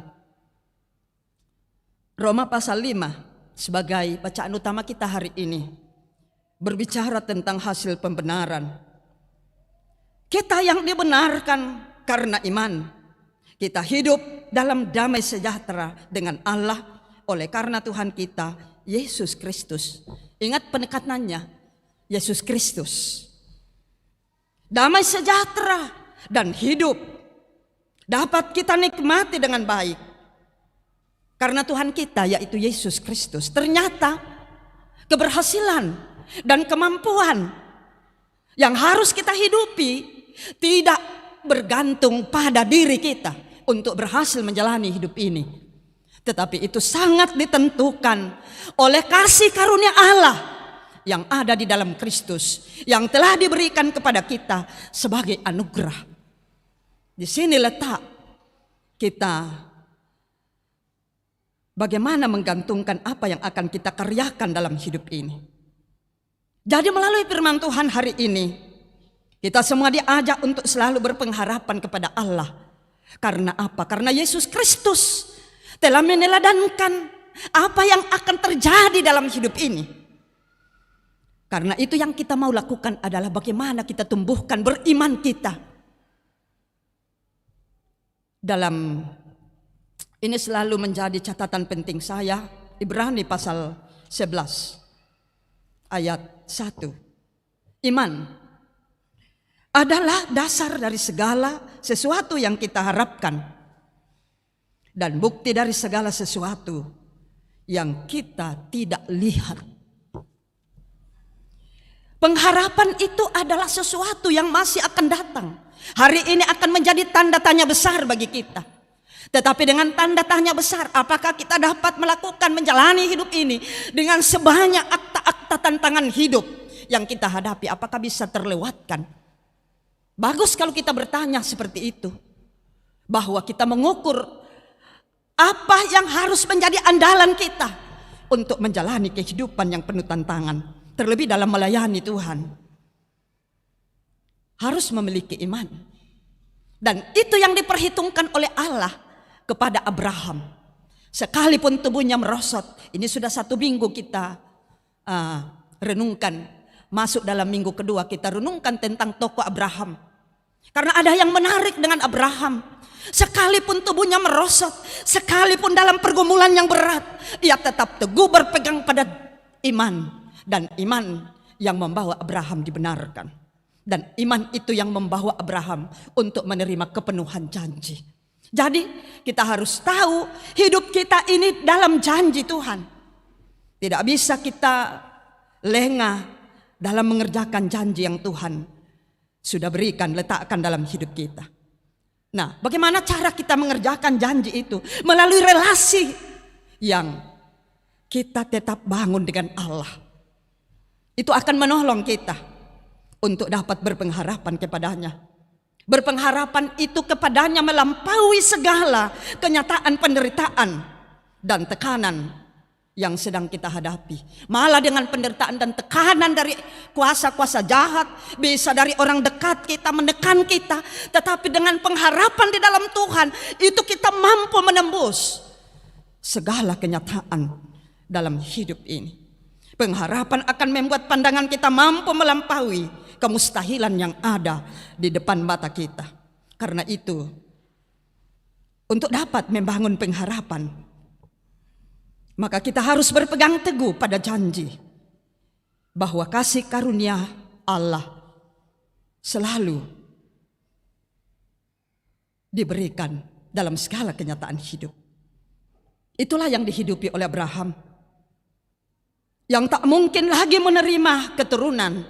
Roma pasal 5 sebagai bacaan utama kita hari ini berbicara tentang hasil pembenaran. Kita yang dibenarkan karena iman, kita hidup dalam damai sejahtera dengan Allah oleh karena Tuhan kita Yesus Kristus. Ingat penekanannya, Yesus Kristus. Damai sejahtera dan hidup dapat kita nikmati dengan baik karena Tuhan kita yaitu Yesus Kristus. Ternyata keberhasilan dan kemampuan yang harus kita hidupi tidak bergantung pada diri kita untuk berhasil menjalani hidup ini, tetapi itu sangat ditentukan oleh kasih karunia Allah yang ada di dalam Kristus, yang telah diberikan kepada kita sebagai anugerah. Di sini letak kita bagaimana menggantungkan apa yang akan kita karyakan dalam hidup ini. Jadi melalui firman Tuhan hari ini, kita semua diajak untuk selalu berpengharapan kepada Allah. Karena apa? Karena Yesus Kristus telah meneladankan apa yang akan terjadi dalam hidup ini. Karena itu yang kita mau lakukan adalah bagaimana kita tumbuhkan beriman kita. Dalam ini selalu menjadi catatan penting saya, Ibrani pasal 11 ayat 1. Iman adalah dasar dari segala sesuatu yang kita harapkan dan bukti dari segala sesuatu yang kita tidak lihat. Pengharapan itu adalah sesuatu yang masih akan datang. Hari ini akan menjadi tanda tanya besar bagi kita. Tetapi dengan tanda tanya besar, apakah kita dapat melakukan menjalani hidup ini dengan sebanyak akta-akta tantangan hidup yang kita hadapi, apakah bisa terlewatkan? Bagus kalau kita bertanya seperti itu, bahwa kita mengukur apa yang harus menjadi andalan kita untuk menjalani kehidupan yang penuh tantangan. Terlebih dalam melayani Tuhan, harus memiliki iman. Dan itu yang diperhitungkan oleh Allah kepada Abraham. Sekalipun tubuhnya merosot, ini sudah 1 minggu kita renungkan. Masuk dalam minggu kedua kita renungkan tentang tokoh Abraham. Karena ada yang menarik dengan Abraham. Sekalipun tubuhnya merosot, sekalipun dalam pergumulan yang berat, ia tetap teguh berpegang pada iman. Dan iman yang membawa Abraham dibenarkan. Dan iman itu yang membawa Abraham untuk menerima kepenuhan janji. Jadi kita harus tahu hidup kita ini dalam janji Tuhan. Tidak bisa kita lengah dalam mengerjakan janji yang Tuhan sudah berikan, letakkan dalam hidup kita. Nah, bagaimana cara kita mengerjakan janji itu? Melalui relasi yang kita tetap bangun dengan Allah. Itu akan menolong kita untuk dapat berpengharapan kepadanya. Berpengharapan itu kepadanya melampaui segala kenyataan penderitaan dan tekanan yang sedang kita hadapi. Malah dengan penderitaan dan tekanan dari kuasa-kuasa jahat, bisa dari orang dekat kita menekan kita, tetapi dengan pengharapan di dalam Tuhan, itu kita mampu menembus segala kenyataan dalam hidup ini. Pengharapan akan membuat pandangan kita mampu melampaui kemustahilan yang ada di depan mata kita. Karena itu, untuk dapat membangun pengharapan, maka kita harus berpegang teguh pada janji bahwa kasih karunia Allah selalu diberikan dalam segala kenyataan hidup. Itulah yang dihidupi oleh Abraham, yang tak mungkin lagi menerima keturunan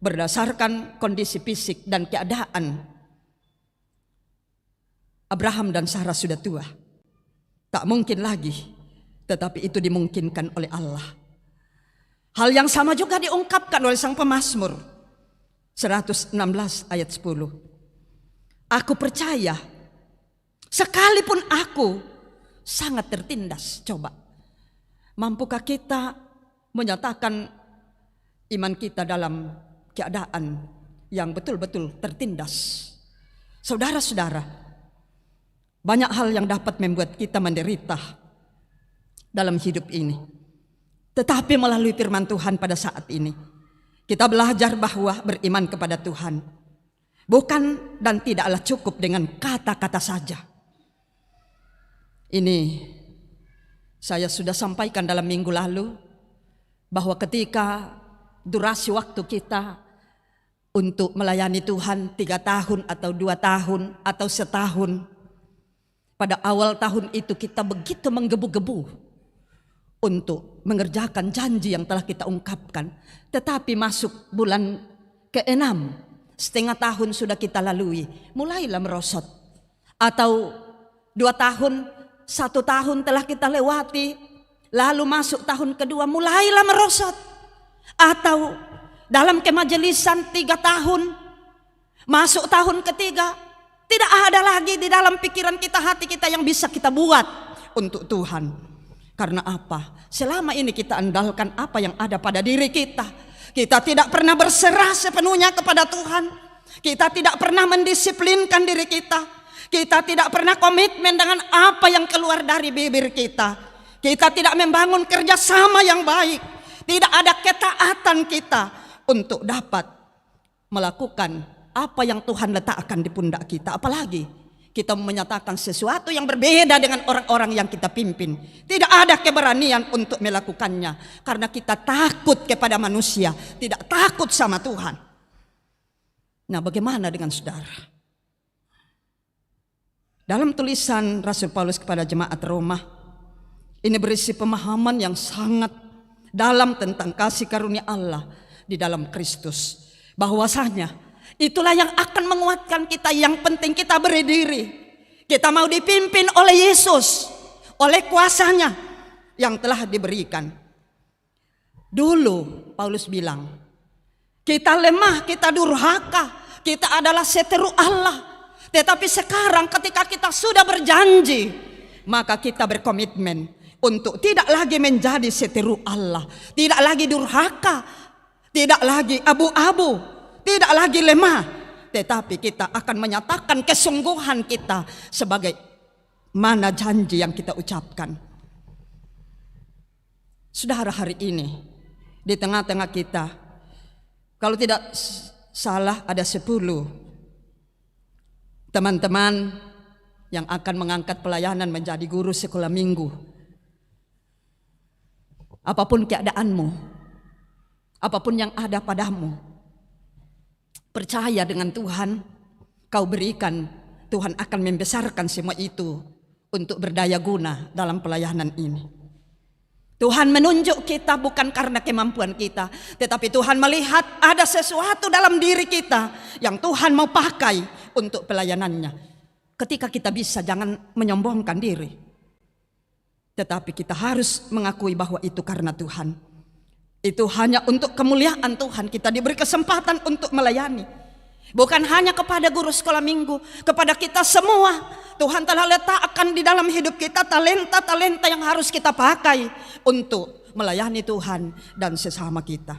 berdasarkan kondisi fisik dan keadaan. Abraham dan Sarah sudah tua, tak mungkin lagi, tetapi itu dimungkinkan oleh Allah. Hal yang sama juga diungkapkan oleh sang pemazmur 116 ayat 10. Aku percaya sekalipun aku sangat tertindas. Coba, mampukah kita menyatakan iman kita dalam keadaan yang betul-betul tertindas. Saudara-saudara, banyak hal yang dapat membuat kita menderita dalam hidup ini. Tetapi melalui firman Tuhan pada saat ini, kita belajar bahwa beriman kepada Tuhan bukan dan tidaklah cukup dengan kata-kata saja. Ini saya sudah sampaikan dalam minggu lalu, bahwa ketika durasi waktu kita untuk melayani Tuhan 3 tahun atau 2 tahun atau setahun, pada awal tahun itu kita begitu menggebu-gebu untuk mengerjakan janji yang telah kita ungkapkan. Tetapi masuk bulan ke-6, setengah tahun sudah kita lalui, mulailah merosot. Atau 2 tahun, 1 tahun telah kita lewati, lalu masuk tahun kedua mulailah merosot. Atau dalam kemajelisan 3 tahun, masuk tahun ketiga, tidak ada lagi di dalam pikiran kita, hati kita yang bisa kita buat untuk Tuhan. Karena apa? Selama ini kita andalkan apa yang ada pada diri kita. Kita tidak pernah berserah sepenuhnya kepada Tuhan. Kita tidak pernah mendisiplinkan diri kita. Kita tidak pernah komitmen dengan apa yang keluar dari bibir kita. Kita tidak membangun kerjasama yang baik. Tidak ada ketaatan kita untuk dapat melakukan apa yang Tuhan letakkan di pundak kita. Apalagi kita menyatakan sesuatu yang berbeda dengan orang-orang yang kita pimpin. Tidak ada keberanian untuk melakukannya. Karena kita takut kepada manusia, tidak takut sama Tuhan. Nah, bagaimana dengan saudara? Dalam tulisan Rasul Paulus kepada jemaat Roma, ini berisi pemahaman yang sangat dalam tentang kasih karunia Allah di dalam Kristus. Bahwasanya itulah yang akan menguatkan kita. Yang penting kita berdiri. Kita mau dipimpin oleh Yesus, oleh kuasanya yang telah diberikan. Dulu Paulus bilang, kita lemah, kita durhaka, kita adalah seteru Allah. Tetapi sekarang ketika kita sudah berjanji, maka kita berkomitmen untuk tidak lagi menjadi seteru Allah, tidak lagi durhaka, tidak lagi abu-abu, tidak lagi lemah, tetapi kita akan menyatakan kesungguhan kita sebagai mana janji yang kita ucapkan. Saudara, hari ini di tengah-tengah kita, kalau tidak salah ada 10 teman-teman yang akan mengangkat pelayanan menjadi guru sekolah minggu. Apapun keadaanmu, apapun yang ada padamu, percaya dengan Tuhan, kau berikan, Tuhan akan membesarkan semua itu untuk berdaya guna dalam pelayanan ini. Tuhan menunjuk kita bukan karena kemampuan kita, tetapi Tuhan melihat ada sesuatu dalam diri kita yang Tuhan mau pakai untuk pelayanannya. Ketika kita bisa, jangan menyombongkan diri, tetapi kita harus mengakui bahwa itu karena Tuhan. Itu hanya untuk kemuliaan Tuhan kita diberi kesempatan untuk melayani. Bukan hanya kepada guru sekolah minggu, kepada kita semua. Tuhan telah letakkan di dalam hidup kita talenta-talenta yang harus kita pakai untuk melayani Tuhan dan sesama kita.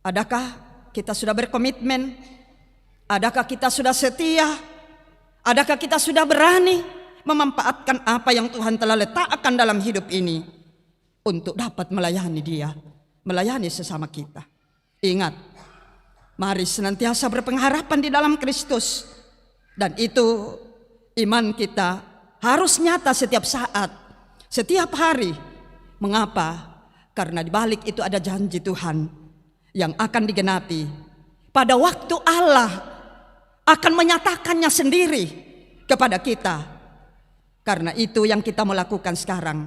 Adakah kita sudah berkomitmen? Adakah kita sudah setia? Adakah kita sudah berani memanfaatkan apa yang Tuhan telah letakkan dalam hidup ini untuk dapat melayani Dia, melayani sesama kita? Ingat, mari senantiasa berpengharapan di dalam Kristus. Dan itu iman kita harus nyata setiap saat, setiap hari. Mengapa? Karena di balik itu ada janji Tuhan yang akan digenapi. Pada waktu Allah akan menyatakannya sendiri kepada kita. Karena itu yang kita mau lakukan sekarang.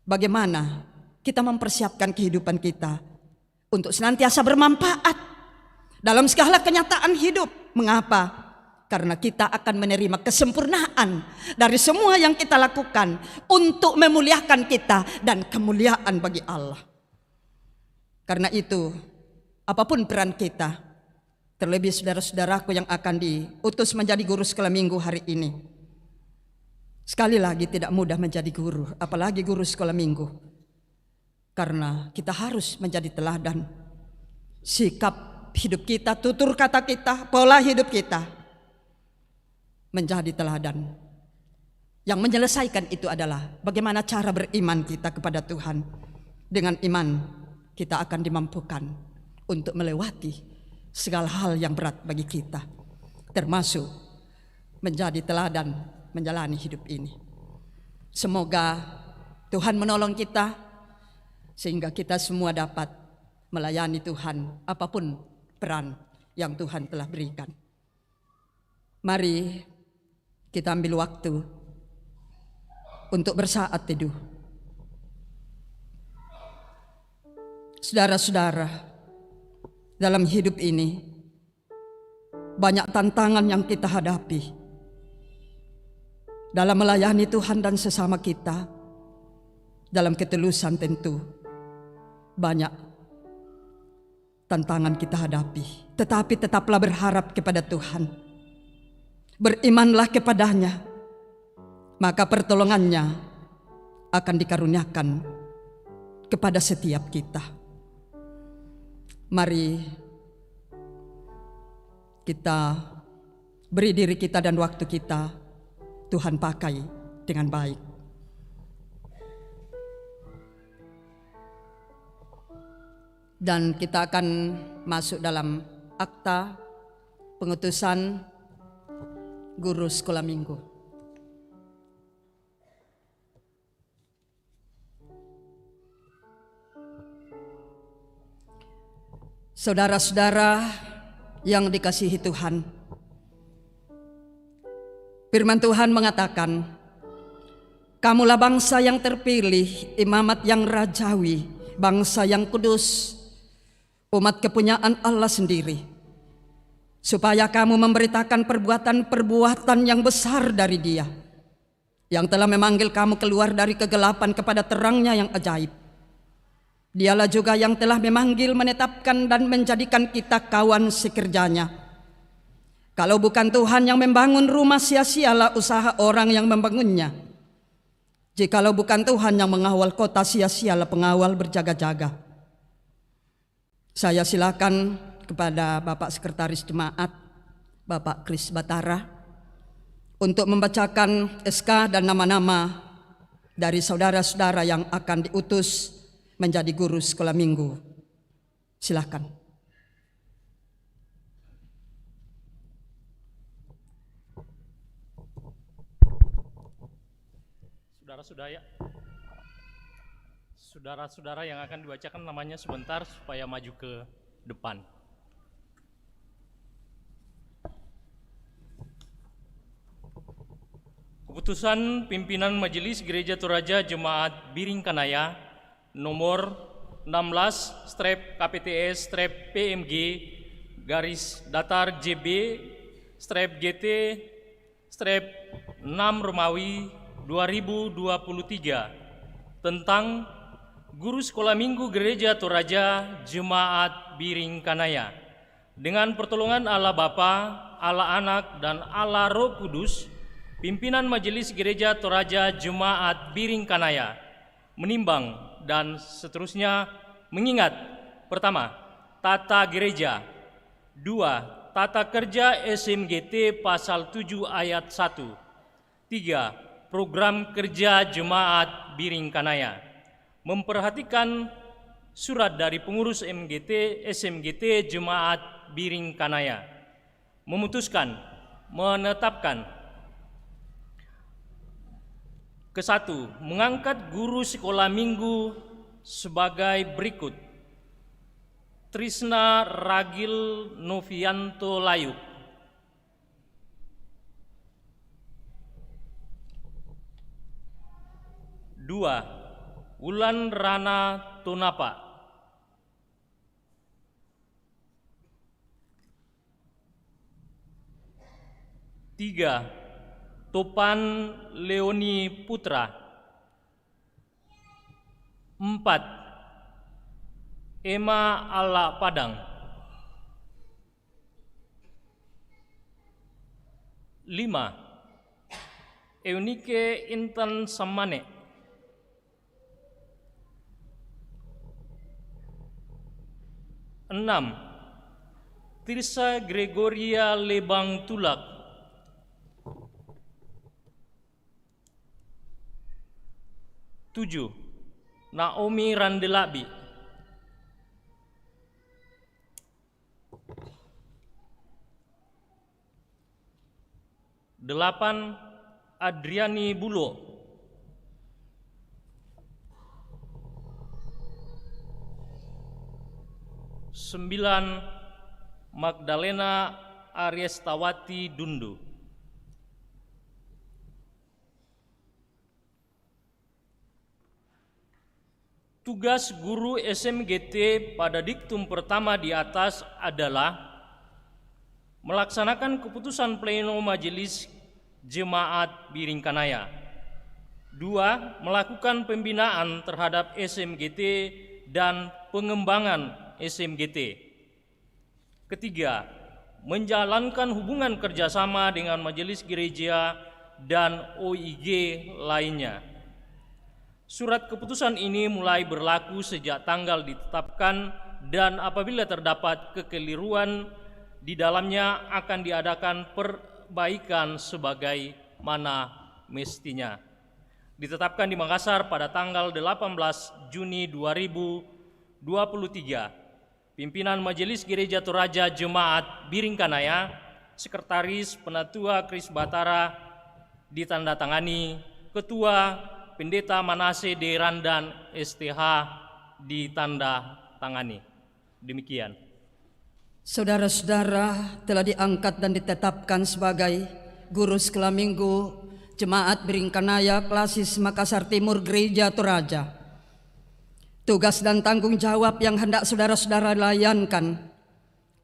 Bagaimana kita mempersiapkan kehidupan kita untuk senantiasa bermanfaat dalam segala kenyataan hidup. Mengapa? Karena kita akan menerima kesempurnaan dari semua yang kita lakukan untuk memuliakan kita dan kemuliaan bagi Allah. Karena itu, apapun peran kita, terlebih saudara-saudaraku yang akan diutus menjadi guru sekolah minggu hari ini. Sekali lagi, tidak mudah menjadi guru, apalagi guru sekolah minggu. Karena kita harus menjadi teladan. Sikap hidup kita, tutur kata kita, pola hidup kita menjadi teladan. Yang menyelesaikan itu adalah bagaimana cara beriman kita kepada Tuhan. Dengan iman kita akan dimampukan untuk melewati segala hal yang berat bagi kita, termasuk menjadi teladan menjalani hidup ini. Semoga Tuhan menolong kita sehingga kita semua dapat melayani Tuhan apapun peran yang Tuhan telah berikan. Mari kita ambil waktu untuk bersaat teduh. Saudara-saudara, dalam hidup ini banyak tantangan yang kita hadapi dalam melayani Tuhan dan sesama kita. Dalam ketulusan tentu banyak tantangan kita hadapi, tetapi tetaplah berharap kepada Tuhan. Berimanlah kepadanya, maka pertolongannya akan dikaruniakan kepada setiap kita. Mari kita beri diri kita dan waktu kita Tuhan pakai dengan baik. Dan kita akan masuk dalam akta pengutusan guru sekolah minggu. Saudara-saudara yang dikasihi Tuhan, firman Tuhan mengatakan, kamulah bangsa yang terpilih, imamat yang rajawi, bangsa yang kudus, umat kepunyaan Allah sendiri, supaya kamu memberitakan perbuatan-perbuatan yang besar dari Dia, yang telah memanggil kamu keluar dari kegelapan kepada terangnya yang ajaib. Dialah juga yang telah memanggil, menetapkan dan menjadikan kita kawan sekerjanya. Kalau bukan Tuhan yang membangun rumah, sia-sialah usaha orang yang membangunnya. Jikalau bukan Tuhan yang mengawal kota, sia-sialah pengawal berjaga-jaga. Saya silakan kepada Bapak Sekretaris Jemaat, Bapak Kris Batara, untuk membacakan SK dan nama-nama dari saudara-saudara yang akan diutus menjadi guru sekolah minggu. Silakan. Saudara-saudara yang akan dibacakan namanya sebentar supaya maju ke depan. Keputusan Pimpinan Majelis Gereja Toraja Jemaat Biringkanaya nomor 16/KPTS/PMG garis datar JB/GT/6 Romawi 2023 tentang guru sekolah minggu Gereja Toraja Jemaat Biringkanaya. Dengan pertolongan Allah Bapa, Allah Anak, dan Allah Roh Kudus, pimpinan Majelis Gereja Toraja Jemaat Biringkanaya menimbang dan seterusnya mengingat: pertama, tata gereja; dua, tata kerja SMGT pasal 7 ayat 1; tiga, program kerja Jemaat Biringkanaya; memperhatikan surat dari pengurus SMGT Jemaat Biringkanaya; memutuskan, menetapkan: ke-1, mengangkat guru sekolah minggu sebagai berikut: Trisna Ragil Novianto Layuk, dua, Wulan Rana Tunapa, tiga, Topan Leoni Putra, 4, Emma Ala Padang, 5, Eunike Intan Samane, 6, Tirsa Gregoria Lebang Tulak, 7. Naomi Randelabi, 8. Adriani Bulo, 9. Magdalena Ariestawati Dundu, 10. Tugas guru SMGT pada diktum pertama di atas adalah melaksanakan keputusan pleno Majelis Jemaat Biringkanaya. 2. Melakukan pembinaan terhadap SMGT dan pengembangan SMGT. 3. Menjalankan hubungan kerjasama dengan majelis gereja dan OIG lainnya. Surat keputusan ini mulai berlaku sejak tanggal ditetapkan dan apabila terdapat kekeliruan di dalamnya akan diadakan perbaikan sebagai mana mestinya. Ditetapkan di Makassar pada tanggal 18 Juni 2023. Pimpinan Majelis Gereja Toraja Jemaat Biringkanaya, Sekretaris Penatua Kris Batara ditandatangani, Ketua Pendeta Manase D. Randan STH ditandatangani. Demikian. Saudara-saudara telah diangkat dan ditetapkan sebagai guru sekolah minggu Jemaat Biringkanaya Klasis Makassar Timur Gereja Toraja. Tugas dan tanggung jawab yang hendak saudara-saudara layankan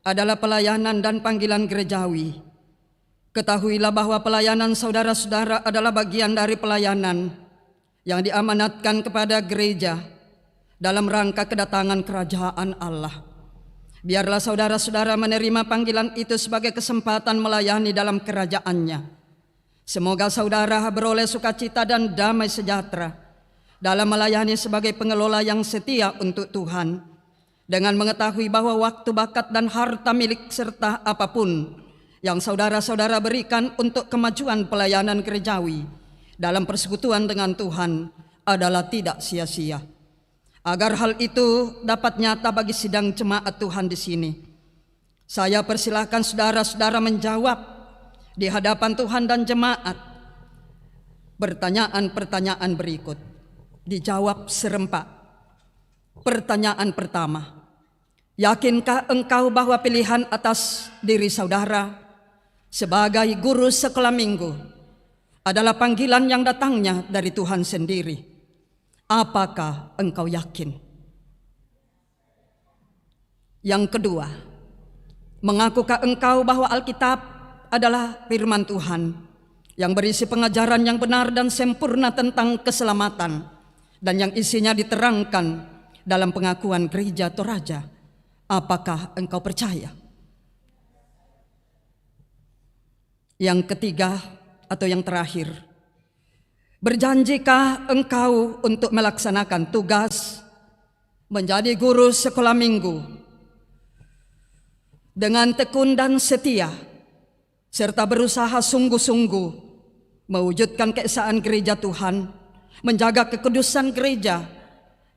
adalah pelayanan dan panggilan gerejawi. Ketahuilah bahwa pelayanan saudara-saudara adalah bagian dari pelayanan yang diamanatkan kepada gereja dalam rangka kedatangan kerajaan Allah. Biarlah saudara-saudara menerima panggilan itu sebagai kesempatan melayani dalam kerajaannya. Semoga saudara beroleh sukacita dan damai sejahtera dalam melayani sebagai pengelola yang setia untuk Tuhan, dengan mengetahui bahwa waktu, bakat, dan harta milik serta apapun yang saudara-saudara berikan untuk kemajuan pelayanan gerejawi dalam persekutuan dengan Tuhan adalah tidak sia-sia. Agar hal itu dapat nyata bagi sidang jemaat Tuhan di sini, saya persilahkan saudara-saudara menjawab di hadapan Tuhan dan jemaat pertanyaan-pertanyaan berikut. Dijawab serempak. Pertanyaan pertama, yakinkah engkau bahwa pilihan atas diri saudara sebagai guru sekolah minggu adalah panggilan yang datangnya dari Tuhan sendiri? Apakah engkau yakin? Yang kedua, mengakukah engkau bahwa Alkitab adalah firman Tuhan yang berisi pengajaran yang benar dan sempurna tentang keselamatan dan yang isinya diterangkan dalam pengakuan Gereja Toraja? Apakah engkau percaya? Yang ketiga atau yang terakhir, berjanjikah engkau untuk melaksanakan tugas menjadi guru sekolah minggu dengan tekun dan setia, serta berusaha sungguh-sungguh mewujudkan keesaan gereja Tuhan, menjaga kekudusan gereja,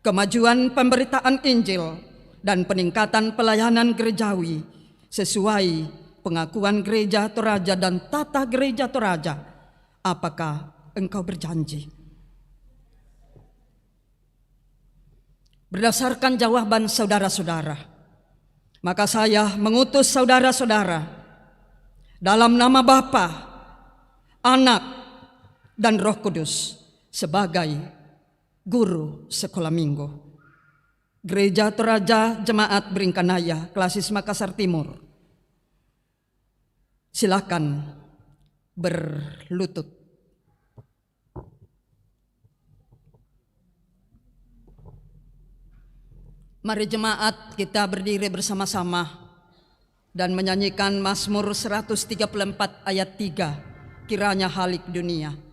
kemajuan pemberitaan Injil, dan peningkatan pelayanan gerejawi sesuai pengakuan Gereja Toraja dan tata Gereja Toraja? Apakah engkau berjanji? Berdasarkan jawaban saudara-saudara, maka saya mengutus saudara-saudara dalam nama Bapa, Anak, dan Roh Kudus sebagai guru sekolah minggu Gereja Toraja Jemaat Biringkanaya Klasis Makassar Timur. Silakan berlutut. Mari jemaat kita berdiri bersama-sama dan menyanyikan Mazmur 134 ayat 3, kiranya halik dunia.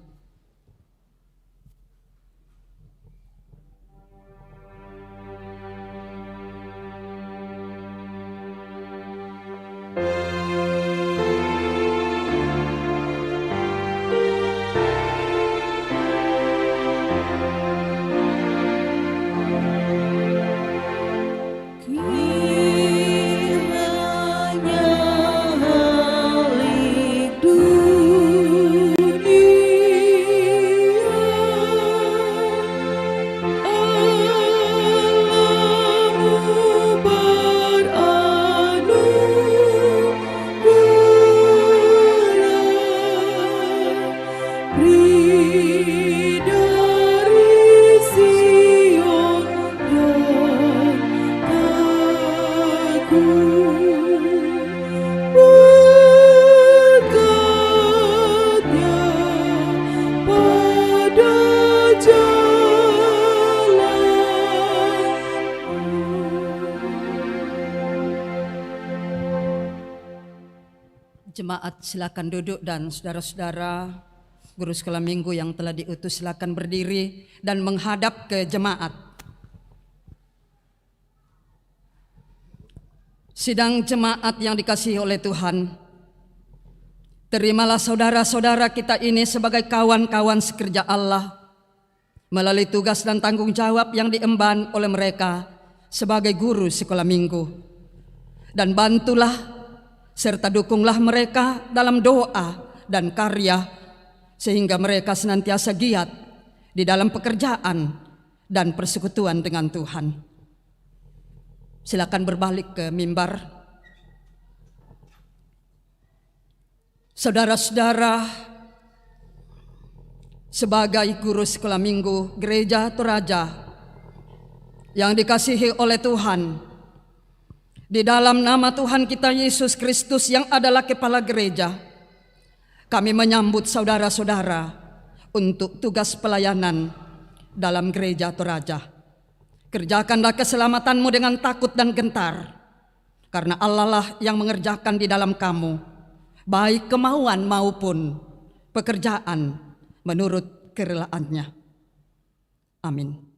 Jemaat silakan duduk dan saudara-saudara guru sekolah minggu yang telah diutus silakan berdiri dan menghadap ke jemaat. Sidang jemaat yang dikasihi oleh Tuhan, terimalah saudara-saudara kita ini sebagai kawan-kawan sekerja Allah melalui tugas dan tanggung jawab yang diemban oleh mereka sebagai guru sekolah minggu. Dan bantulah serta dukunglah mereka dalam doa dan karya sehingga mereka senantiasa giat di dalam pekerjaan dan persekutuan dengan Tuhan. Silakan berbalik ke mimbar. Saudara-saudara, sebagai guru sekolah minggu Gereja Toraja yang dikasihi oleh Tuhan, di dalam nama Tuhan kita Yesus Kristus yang adalah kepala gereja, kami menyambut saudara-saudara untuk tugas pelayanan dalam Gereja Toraja. Kerjakanlah keselamatanmu dengan takut dan gentar, karena Allah lah yang mengerjakan di dalam kamu, baik kemauan maupun pekerjaan menurut kerelaannya. Amin.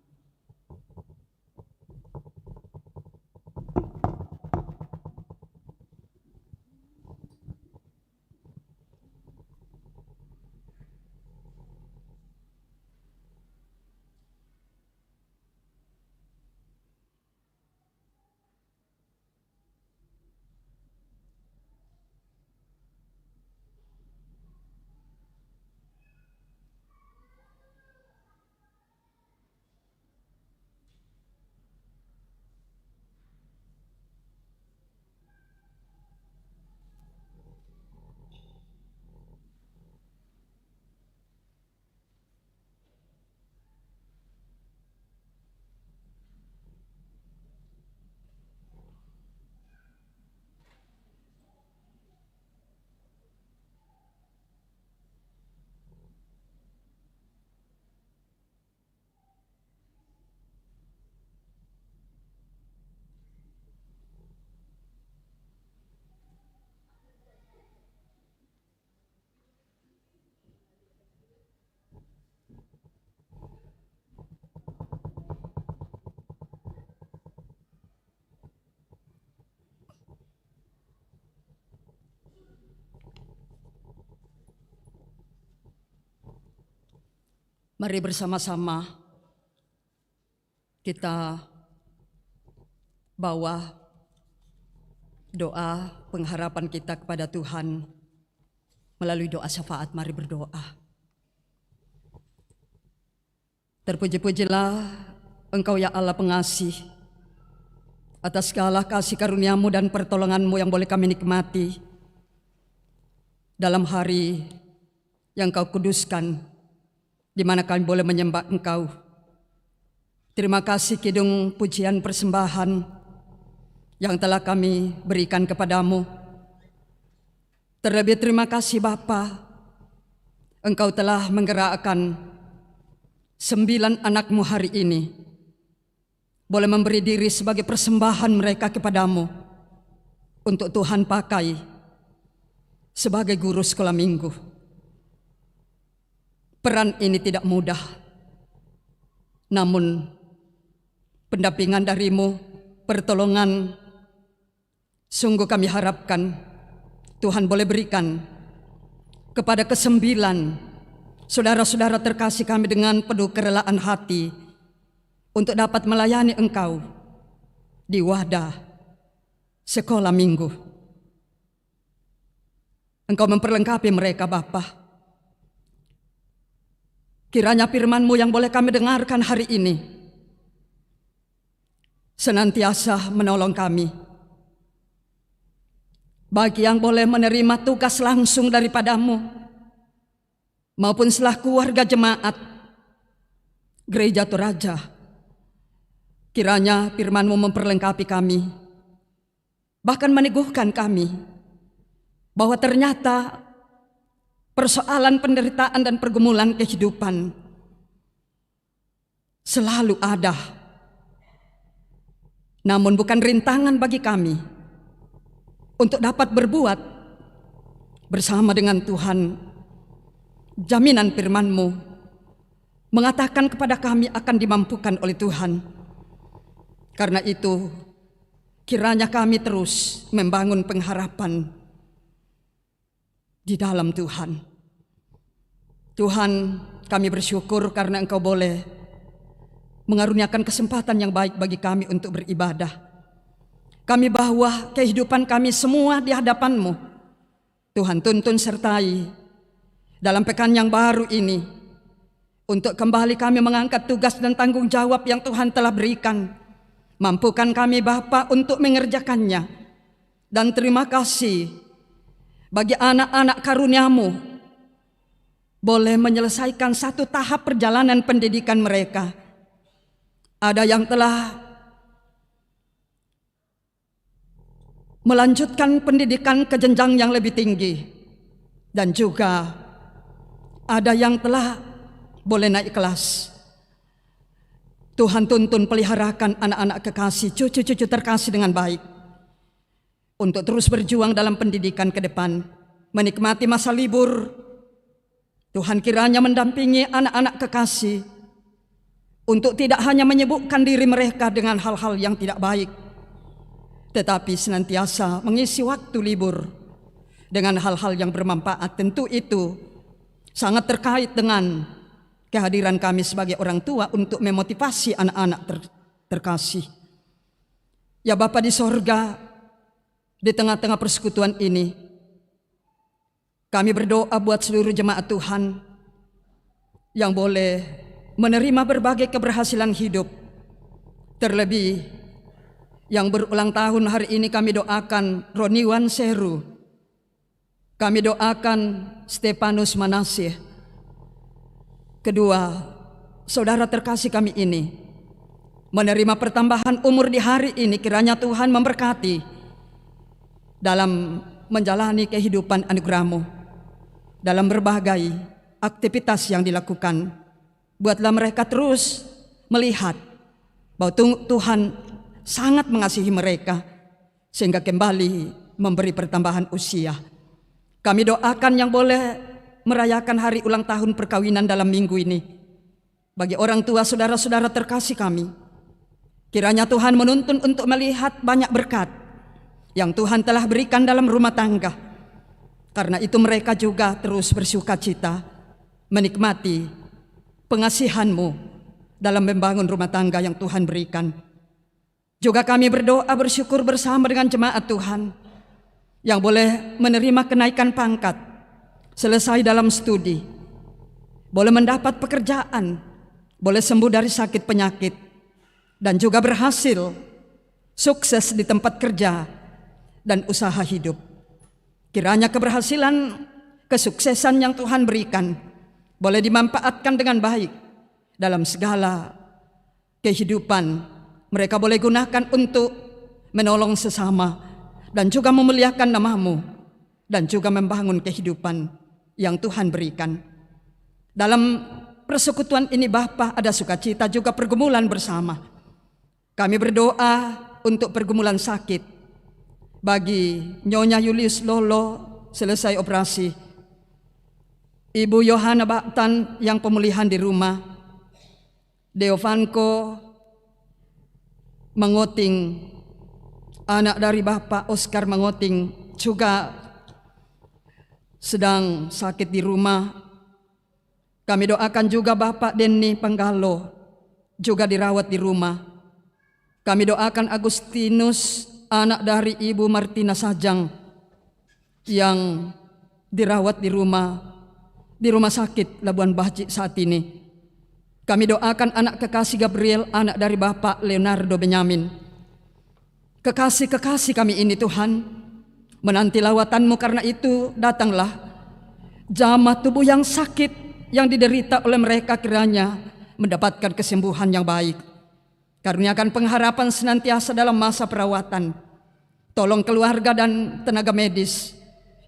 Mari bersama-sama kita bawa doa pengharapan kita kepada Tuhan melalui doa syafaat. Mari berdoa. Terpuji-pujilah Engkau ya Allah pengasih, atas segala kasih karunia-Mu dan pertolongan-Mu yang boleh kami nikmati dalam hari yang Kau kuduskan, di mana kami boleh menyembah Engkau. Terima kasih kidung pujian persembahan yang telah kami berikan kepadamu. Terlebih terima kasih Bapa, Engkau telah menggerakkan 9 anak-Mu hari ini boleh memberi diri sebagai persembahan mereka kepadamu untuk Tuhan pakai sebagai guru sekolah minggu. Peran ini tidak mudah, namun pendampingan dari-Mu, pertolongan, sungguh kami harapkan Tuhan boleh berikan kepada 9 saudara-saudara terkasih kami dengan penuh kerelaan hati untuk dapat melayani Engkau di wadah sekolah minggu. Engkau memperlengkapi mereka Bapa. Kiranya firman-Mu yang boleh kami dengarkan hari ini senantiasa menolong kami. Bagi yang boleh menerima tugas langsung daripada-Mu, maupun selaku warga jemaat Gereja Toraja, kiranya firman-Mu memperlengkapi kami, bahkan meneguhkan kami bahwa ternyata persoalan penderitaan dan pergumulan kehidupan selalu ada, namun bukan rintangan bagi kami untuk dapat berbuat bersama dengan Tuhan, jaminan firman-Mu mengatakan kepada kami akan dimampukan oleh Tuhan. Karena itu, kiranya kami terus membangun pengharapan di dalam Tuhan. Tuhan, kami bersyukur karena Engkau boleh mengaruniakan kesempatan yang baik bagi kami untuk beribadah. Kami bahwa kehidupan kami semua di hadapan-Mu. Tuhan, tuntun sertai dalam pekan yang baru ini, untuk kembali kami mengangkat tugas dan tanggung jawab yang Tuhan telah berikan. Mampukan kami Bapa untuk mengerjakannya. Dan terima kasih bagi anak-anak karunia-Mu boleh menyelesaikan satu tahap perjalanan pendidikan mereka. Ada yang telah melanjutkan pendidikan ke jenjang yang lebih tinggi, dan juga ada yang telah boleh naik kelas. Tuhan, tuntun peliharakan anak-anak kekasih, cucu-cucu terkasih dengan baik, untuk terus berjuang dalam pendidikan ke depan, menikmati masa libur. Tuhan, kiranya mendampingi anak-anak kekasih untuk tidak hanya menyibukkan diri mereka dengan hal-hal yang tidak baik, tetapi senantiasa mengisi waktu libur dengan hal-hal yang bermanfaat. Tentu itu sangat terkait dengan kehadiran kami sebagai orang tua untuk memotivasi anak-anak terkasih. Ya Bapa di sorga, di tengah-tengah persekutuan ini, kami berdoa buat seluruh jemaat Tuhan yang boleh menerima berbagai keberhasilan hidup. Terlebih yang berulang tahun hari ini, kami doakan Roniwan Seru, kami doakan Stefanus Manasih. Kedua saudara terkasih kami ini menerima pertambahan umur di hari ini. Kiranya Tuhan memberkati dalam menjalani kehidupan anugerah-Mu, dalam berbagai aktivitas yang dilakukan. Buatlah mereka terus melihat bahwa Tuhan sangat mengasihi mereka, sehingga kembali memberi pertambahan usia. Kami doakan yang boleh merayakan hari ulang tahun perkawinan dalam minggu ini, bagi orang tua saudara-saudara terkasih kami, kiranya Tuhan menuntun untuk melihat banyak berkat yang Tuhan telah berikan dalam rumah tangga. Karena itu mereka juga terus bersuka cita menikmati pengasihan-Mu dalam membangun rumah tangga yang Tuhan berikan. Juga kami berdoa bersyukur bersama dengan jemaat Tuhan yang boleh menerima kenaikan pangkat, selesai dalam studi, boleh mendapat pekerjaan, boleh sembuh dari sakit penyakit, dan juga berhasil sukses di tempat kerja dan usaha hidup. Kiranya keberhasilan, kesuksesan yang Tuhan berikan boleh dimanfaatkan dengan baik dalam segala kehidupan. Mereka boleh gunakan untuk menolong sesama dan juga memuliakan nama-Mu, dan juga membangun kehidupan yang Tuhan berikan. Dalam persekutuan ini Bapa, ada sukacita juga pergumulan bersama. Kami berdoa untuk pergumulan sakit bagi Nyonya Julius Lolo selesai operasi, Ibu Yohana Baktan yang pemulihan di rumah, Deovanko Mengoting, anak dari Bapak Oscar Mengoting, juga sedang sakit di rumah. Kami doakan juga Bapak Denny Panggalo, juga dirawat di rumah. Kami doakan Agustinus, anak dari Ibu Martina Sajang, yang dirawat di rumah sakit Labuan Baji saat ini. Kami doakan anak kekasih Gabriel, anak dari Bapak Leonardo Benyamin. Kekasih-kekasih kami ini Tuhan menanti lawatan-Mu, karena itu datanglah jamah tubuh yang sakit yang diderita oleh mereka, kiranya mendapatkan kesembuhan yang baik. Karuniakan pengharapan senantiasa dalam masa perawatan. Tolong keluarga dan tenaga medis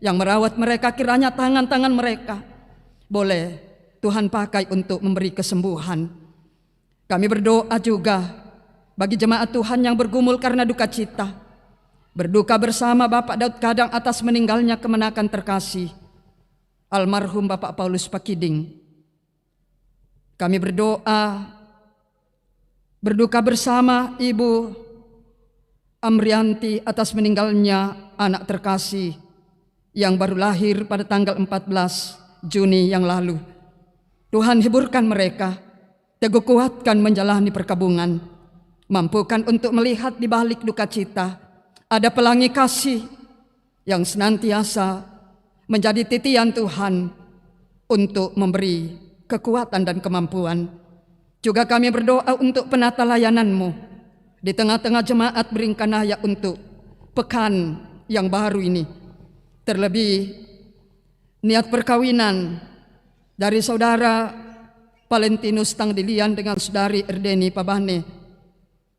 yang merawat mereka, kiranya tangan-tangan mereka boleh Tuhan pakai untuk memberi kesembuhan. Kami berdoa juga bagi jemaat Tuhan yang bergumul karena duka cita, Berduka bersama Bapak Daud Kadang atas meninggalnya kemenakan terkasih almarhum Bapak Paulus Pakiding. Kami berduka bersama Ibu Amrianti atas meninggalnya anak terkasih yang baru lahir pada tanggal 14 Juni yang lalu. Tuhan hiburkan mereka, teguh kuatkan menjalani perkabungan, mampukan untuk melihat di balik duka cita ada pelangi kasih yang senantiasa menjadi titian Tuhan untuk memberi kekuatan dan kemampuan. Juga kami berdoa untuk penata layanan-Mu di tengah-tengah jemaat Beringkanaya untuk pekan yang baru ini. Terlebih niat perkawinan dari Saudara Valentinus Tangdilian dengan Saudari Erdeni Pabane.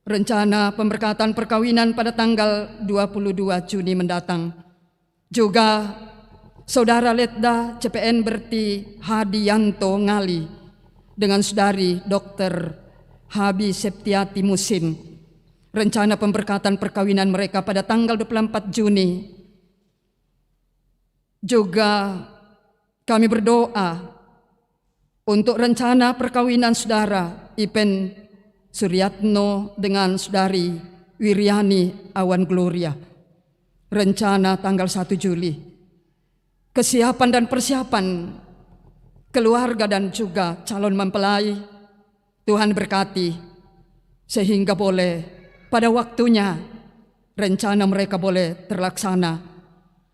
Rencana pemberkatan perkawinan pada tanggal 22 Juni mendatang. Juga Saudara Letda CPN Berti Hadianto Ngali dengan Saudari Dr. Habi Septiati Musim. Rencana pemberkatan perkawinan mereka pada tanggal 24 Juni. Juga kami berdoa untuk rencana perkawinan Saudara Ipen Suryatno dengan Saudari Wiriani Awan Gloria. Rencana tanggal 1 Juli. Kesiapan dan persiapan keluarga dan juga calon mempelai Tuhan berkati sehingga boleh pada waktunya rencana mereka boleh terlaksana.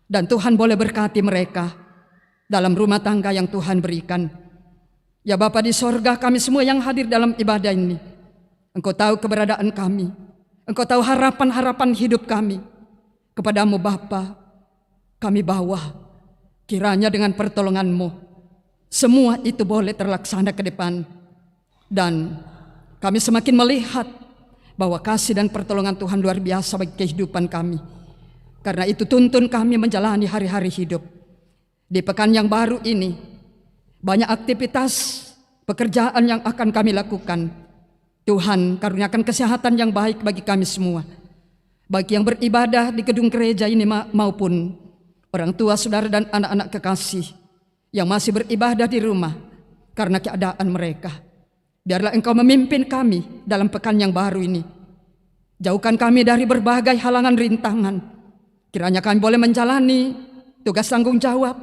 Dan Tuhan boleh berkati mereka dalam rumah tangga yang Tuhan berikan. Ya Bapa di sorga, kami semua yang hadir dalam ibadah ini, Engkau tahu keberadaan kami, Engkau tahu harapan-harapan hidup kami. Kepadamu Bapa, kami bawa, kiranya dengan pertolongan-Mu, semua itu boleh terlaksana ke depan. Dan kami semakin melihat bahwa kasih dan pertolongan Tuhan luar biasa bagi kehidupan kami. Karena itu tuntun kami menjalani hari-hari hidup. Di pekan yang baru ini, banyak aktivitas pekerjaan yang akan kami lakukan. Tuhan karuniakan kesehatan yang baik bagi kami semua. Bagi yang beribadah di gedung gereja ini maupun orang tua, saudara dan anak-anak kekasih yang masih beribadah di rumah karena keadaan mereka. Biarlah Engkau memimpin kami dalam pekan yang baru ini. Jauhkan kami dari berbagai halangan rintangan. Kiranya kami boleh menjalani tugas tanggung jawab,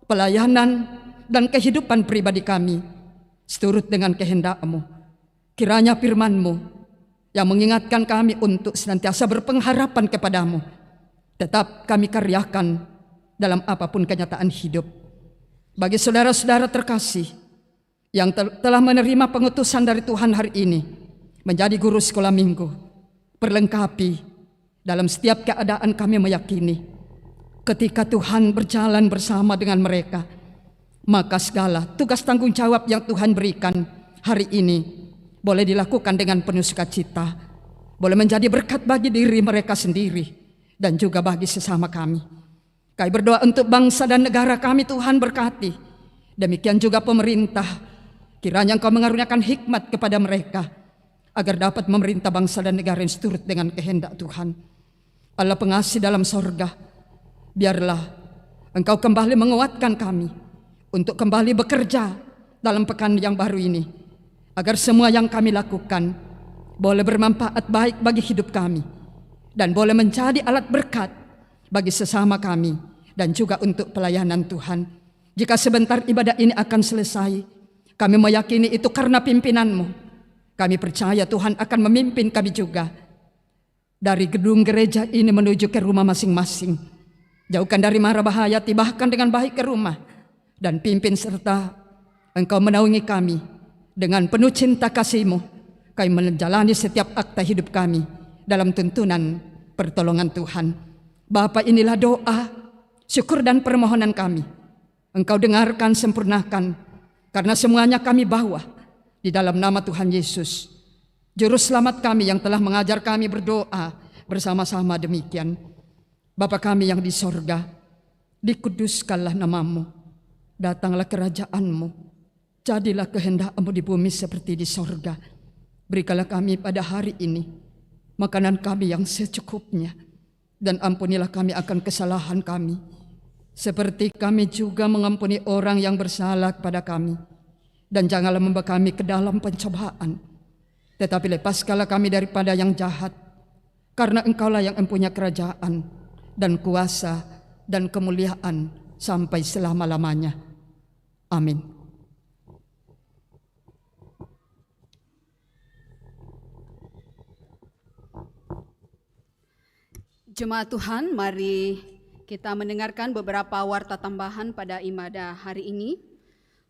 pelayanan, dan kehidupan pribadi kami seturut dengan kehendak-Mu. Kiranya firman-Mu yang mengingatkan kami untuk senantiasa berpengharapan kepadamu tetap kami karyakan dalam apapun kenyataan hidup. Bagi saudara-saudara terkasih yang telah menerima pengutusan dari Tuhan hari ini menjadi guru sekolah minggu, perlengkapi dalam setiap keadaan. Kami meyakini ketika Tuhan berjalan bersama dengan mereka, maka segala tugas tanggung jawab yang Tuhan berikan hari ini boleh dilakukan dengan penuh sukacita, boleh menjadi berkat bagi diri mereka sendiri dan juga bagi sesama kami. Kami berdoa untuk bangsa dan negara kami, Tuhan berkati. Demikian juga pemerintah, kiranya Engkau mengaruniakan hikmat kepada mereka agar dapat memerintah bangsa dan negara yang seturut dengan kehendak Tuhan. Allah pengasih dalam sorga, biarlah Engkau kembali menguatkan kami untuk kembali bekerja dalam pekan yang baru ini, agar semua yang kami lakukan boleh bermanfaat baik bagi hidup kami dan boleh menjadi alat berkat bagi sesama kami dan juga untuk pelayanan Tuhan. Jika sebentar ibadah ini akan selesai, kami meyakini itu karena pimpinan-Mu. Kami percaya Tuhan akan memimpin kami juga dari gedung gereja ini menuju ke rumah masing-masing. Jauhkan dari mara bahaya, tibahkan dengan baik ke rumah, dan pimpin serta Engkau menaungi kami dengan penuh cinta kasih-Mu. Kami menjalani setiap akta hidup kami dalam tuntunan pertolongan Tuhan. Bapa, inilah doa, syukur dan permohonan kami. Engkau dengarkan, sempurnakan, karena semuanya kami bawa di dalam nama Tuhan Yesus, Juru Selamat kami yang telah mengajar kami berdoa bersama-sama demikian. Bapa kami yang di sorga, dikuduskanlah nama-Mu, datanglah kerajaan-Mu, jadilah kehendak-Mu di bumi seperti di sorga. Berikanlah kami pada hari ini makanan kami yang secukupnya, dan ampunilah kami akan kesalahan kami, seperti kami juga mengampuni orang yang bersalah kepada kami. Dan janganlah membawa kami ke dalam pencobaan, tetapi lepaskanlah kami daripada yang jahat, karena Engkaulah yang mempunyai kerajaan dan kuasa dan kemuliaan sampai selama-lamanya. Amin. Jemaat Tuhan, mari kita mendengarkan beberapa warta tambahan pada ibadah hari ini.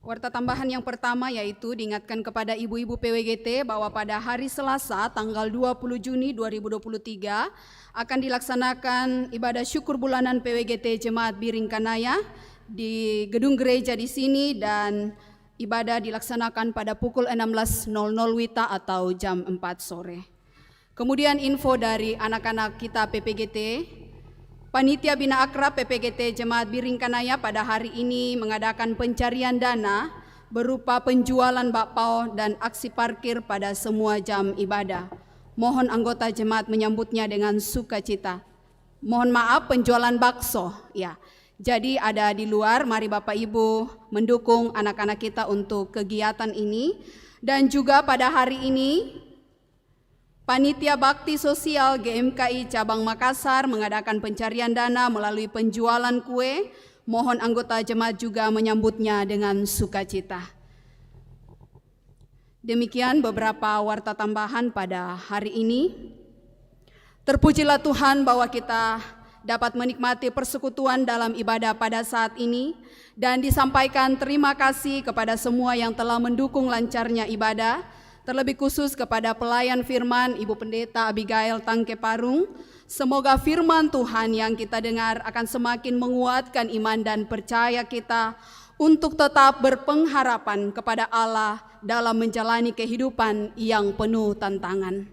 Warta tambahan yang pertama yaitu diingatkan kepada ibu-ibu PWGT bahwa pada hari Selasa tanggal 20 Juni 2023 akan dilaksanakan ibadah syukur bulanan PWGT Jemaat Biring Kanaya di gedung gereja di sini, dan ibadah dilaksanakan pada pukul 16.00 WITA atau jam 4 sore. Kemudian info dari anak-anak kita PPGT, Panitia Bina Akrab PPGT Jemaat Biring Kanaya pada hari ini mengadakan pencarian dana berupa penjualan bakpao dan aksi parkir pada semua jam ibadah. Mohon anggota jemaat menyambutnya dengan sukacita. Mohon maaf, penjualan bakso, ya. Jadi ada di luar, mari Bapak Ibu mendukung anak-anak kita untuk kegiatan ini. Dan juga pada hari ini Panitia Bakti Sosial GMKI Cabang Makassar mengadakan pencarian dana melalui penjualan kue. Mohon anggota jemaat juga menyambutnya dengan sukacita. Demikian beberapa warta tambahan pada hari ini. Terpujilah Tuhan bahwa kita dapat menikmati persekutuan dalam ibadah pada saat ini, dan disampaikan terima kasih kepada semua yang telah mendukung lancarnya ibadah. Terlebih khusus kepada pelayan firman Ibu Pendeta Abigail Tangke Parung. Semoga firman Tuhan yang kita dengar akan semakin menguatkan iman dan percaya kita untuk tetap berpengharapan kepada Allah dalam menjalani kehidupan yang penuh tantangan.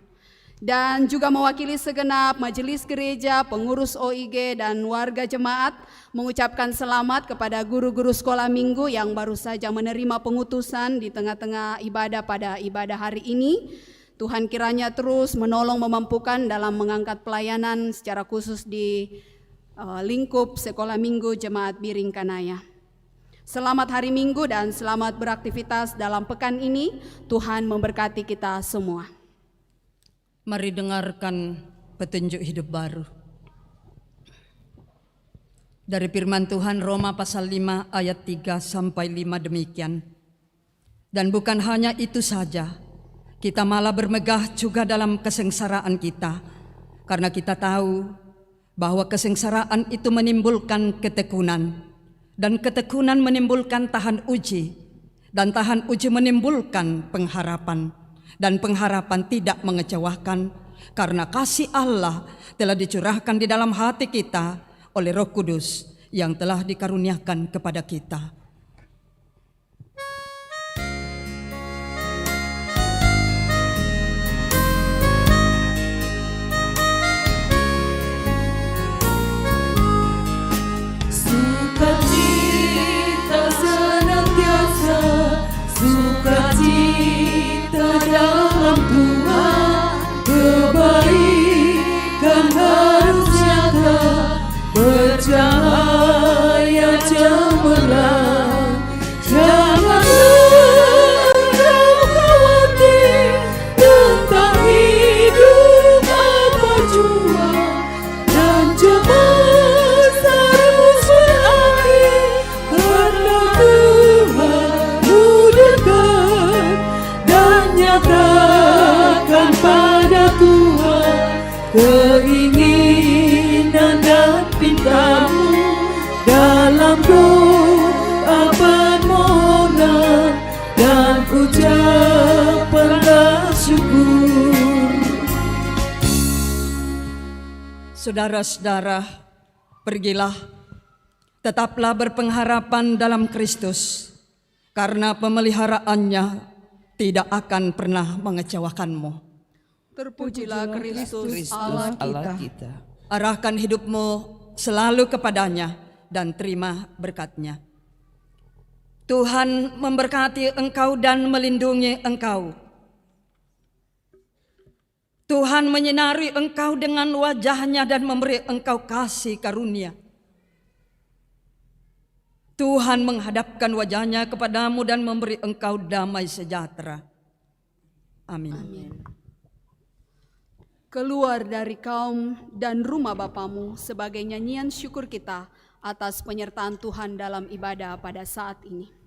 Dan juga mewakili segenap majelis gereja, pengurus OIG dan warga jemaat mengucapkan selamat kepada guru-guru sekolah minggu yang baru saja menerima pengutusan di tengah-tengah ibadah pada ibadah hari ini. Tuhan kiranya terus menolong memampukan dalam mengangkat pelayanan secara khusus di lingkup sekolah minggu Jemaat Biring Kanaya. Selamat hari Minggu dan selamat beraktivitas dalam pekan ini. Tuhan memberkati kita semua. Mari dengarkan petunjuk hidup baru dari firman Tuhan Roma pasal 5 ayat 3 sampai 5 demikian. Dan bukan hanya itu saja, kita malah bermegah juga dalam kesengsaraan kita, karena kita tahu bahwa kesengsaraan itu menimbulkan ketekunan, dan ketekunan menimbulkan tahan uji, dan tahan uji menimbulkan pengharapan. Dan pengharapan tidak mengecewakan, karena kasih Allah telah dicurahkan di dalam hati kita oleh Roh Kudus yang telah dikaruniakan kepada kita. Sukacita senantiasa, sukacita dalam Tuhan, kebaikan harus nyata, bercahaya cemerlang. Janganlah engkau khawatir tentang hidup apa jua, dan cemas harus berakhir, karena Tuhanmu dekat. Dan nyatakan pada Tuhan keinginan dan pintamu dalam doa permohonan dan ucapanlah syukur. Saudara-saudara, pergilah, tetaplah berpengharapan dalam Kristus, karena pemeliharaannya tidak akan pernah mengecewakanmu. Terpujilah Kristus Allah kita. Arahkan hidupmu selalu kepadanya dan terima berkat-Nya. Tuhan memberkati engkau dan melindungi engkau. Tuhan menyinari engkau dengan wajah-Nya dan memberi engkau kasih karunia. Tuhan menghadapkan wajah-Nya kepadamu dan memberi engkau damai sejahtera. Amin. Keluar dari kaum dan rumah Bapamu sebagai nyanyian syukur kita atas penyertaan Tuhan dalam ibadah pada saat ini.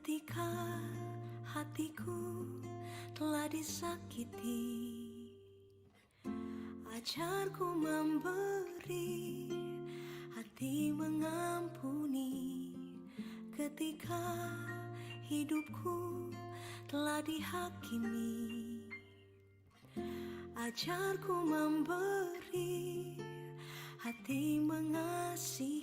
Ketika hatiku telah disakiti, ajarku memberi, hati mengampuni. Ketika hidupku telah dihakimi, ajarku memberi, hati mengasihi.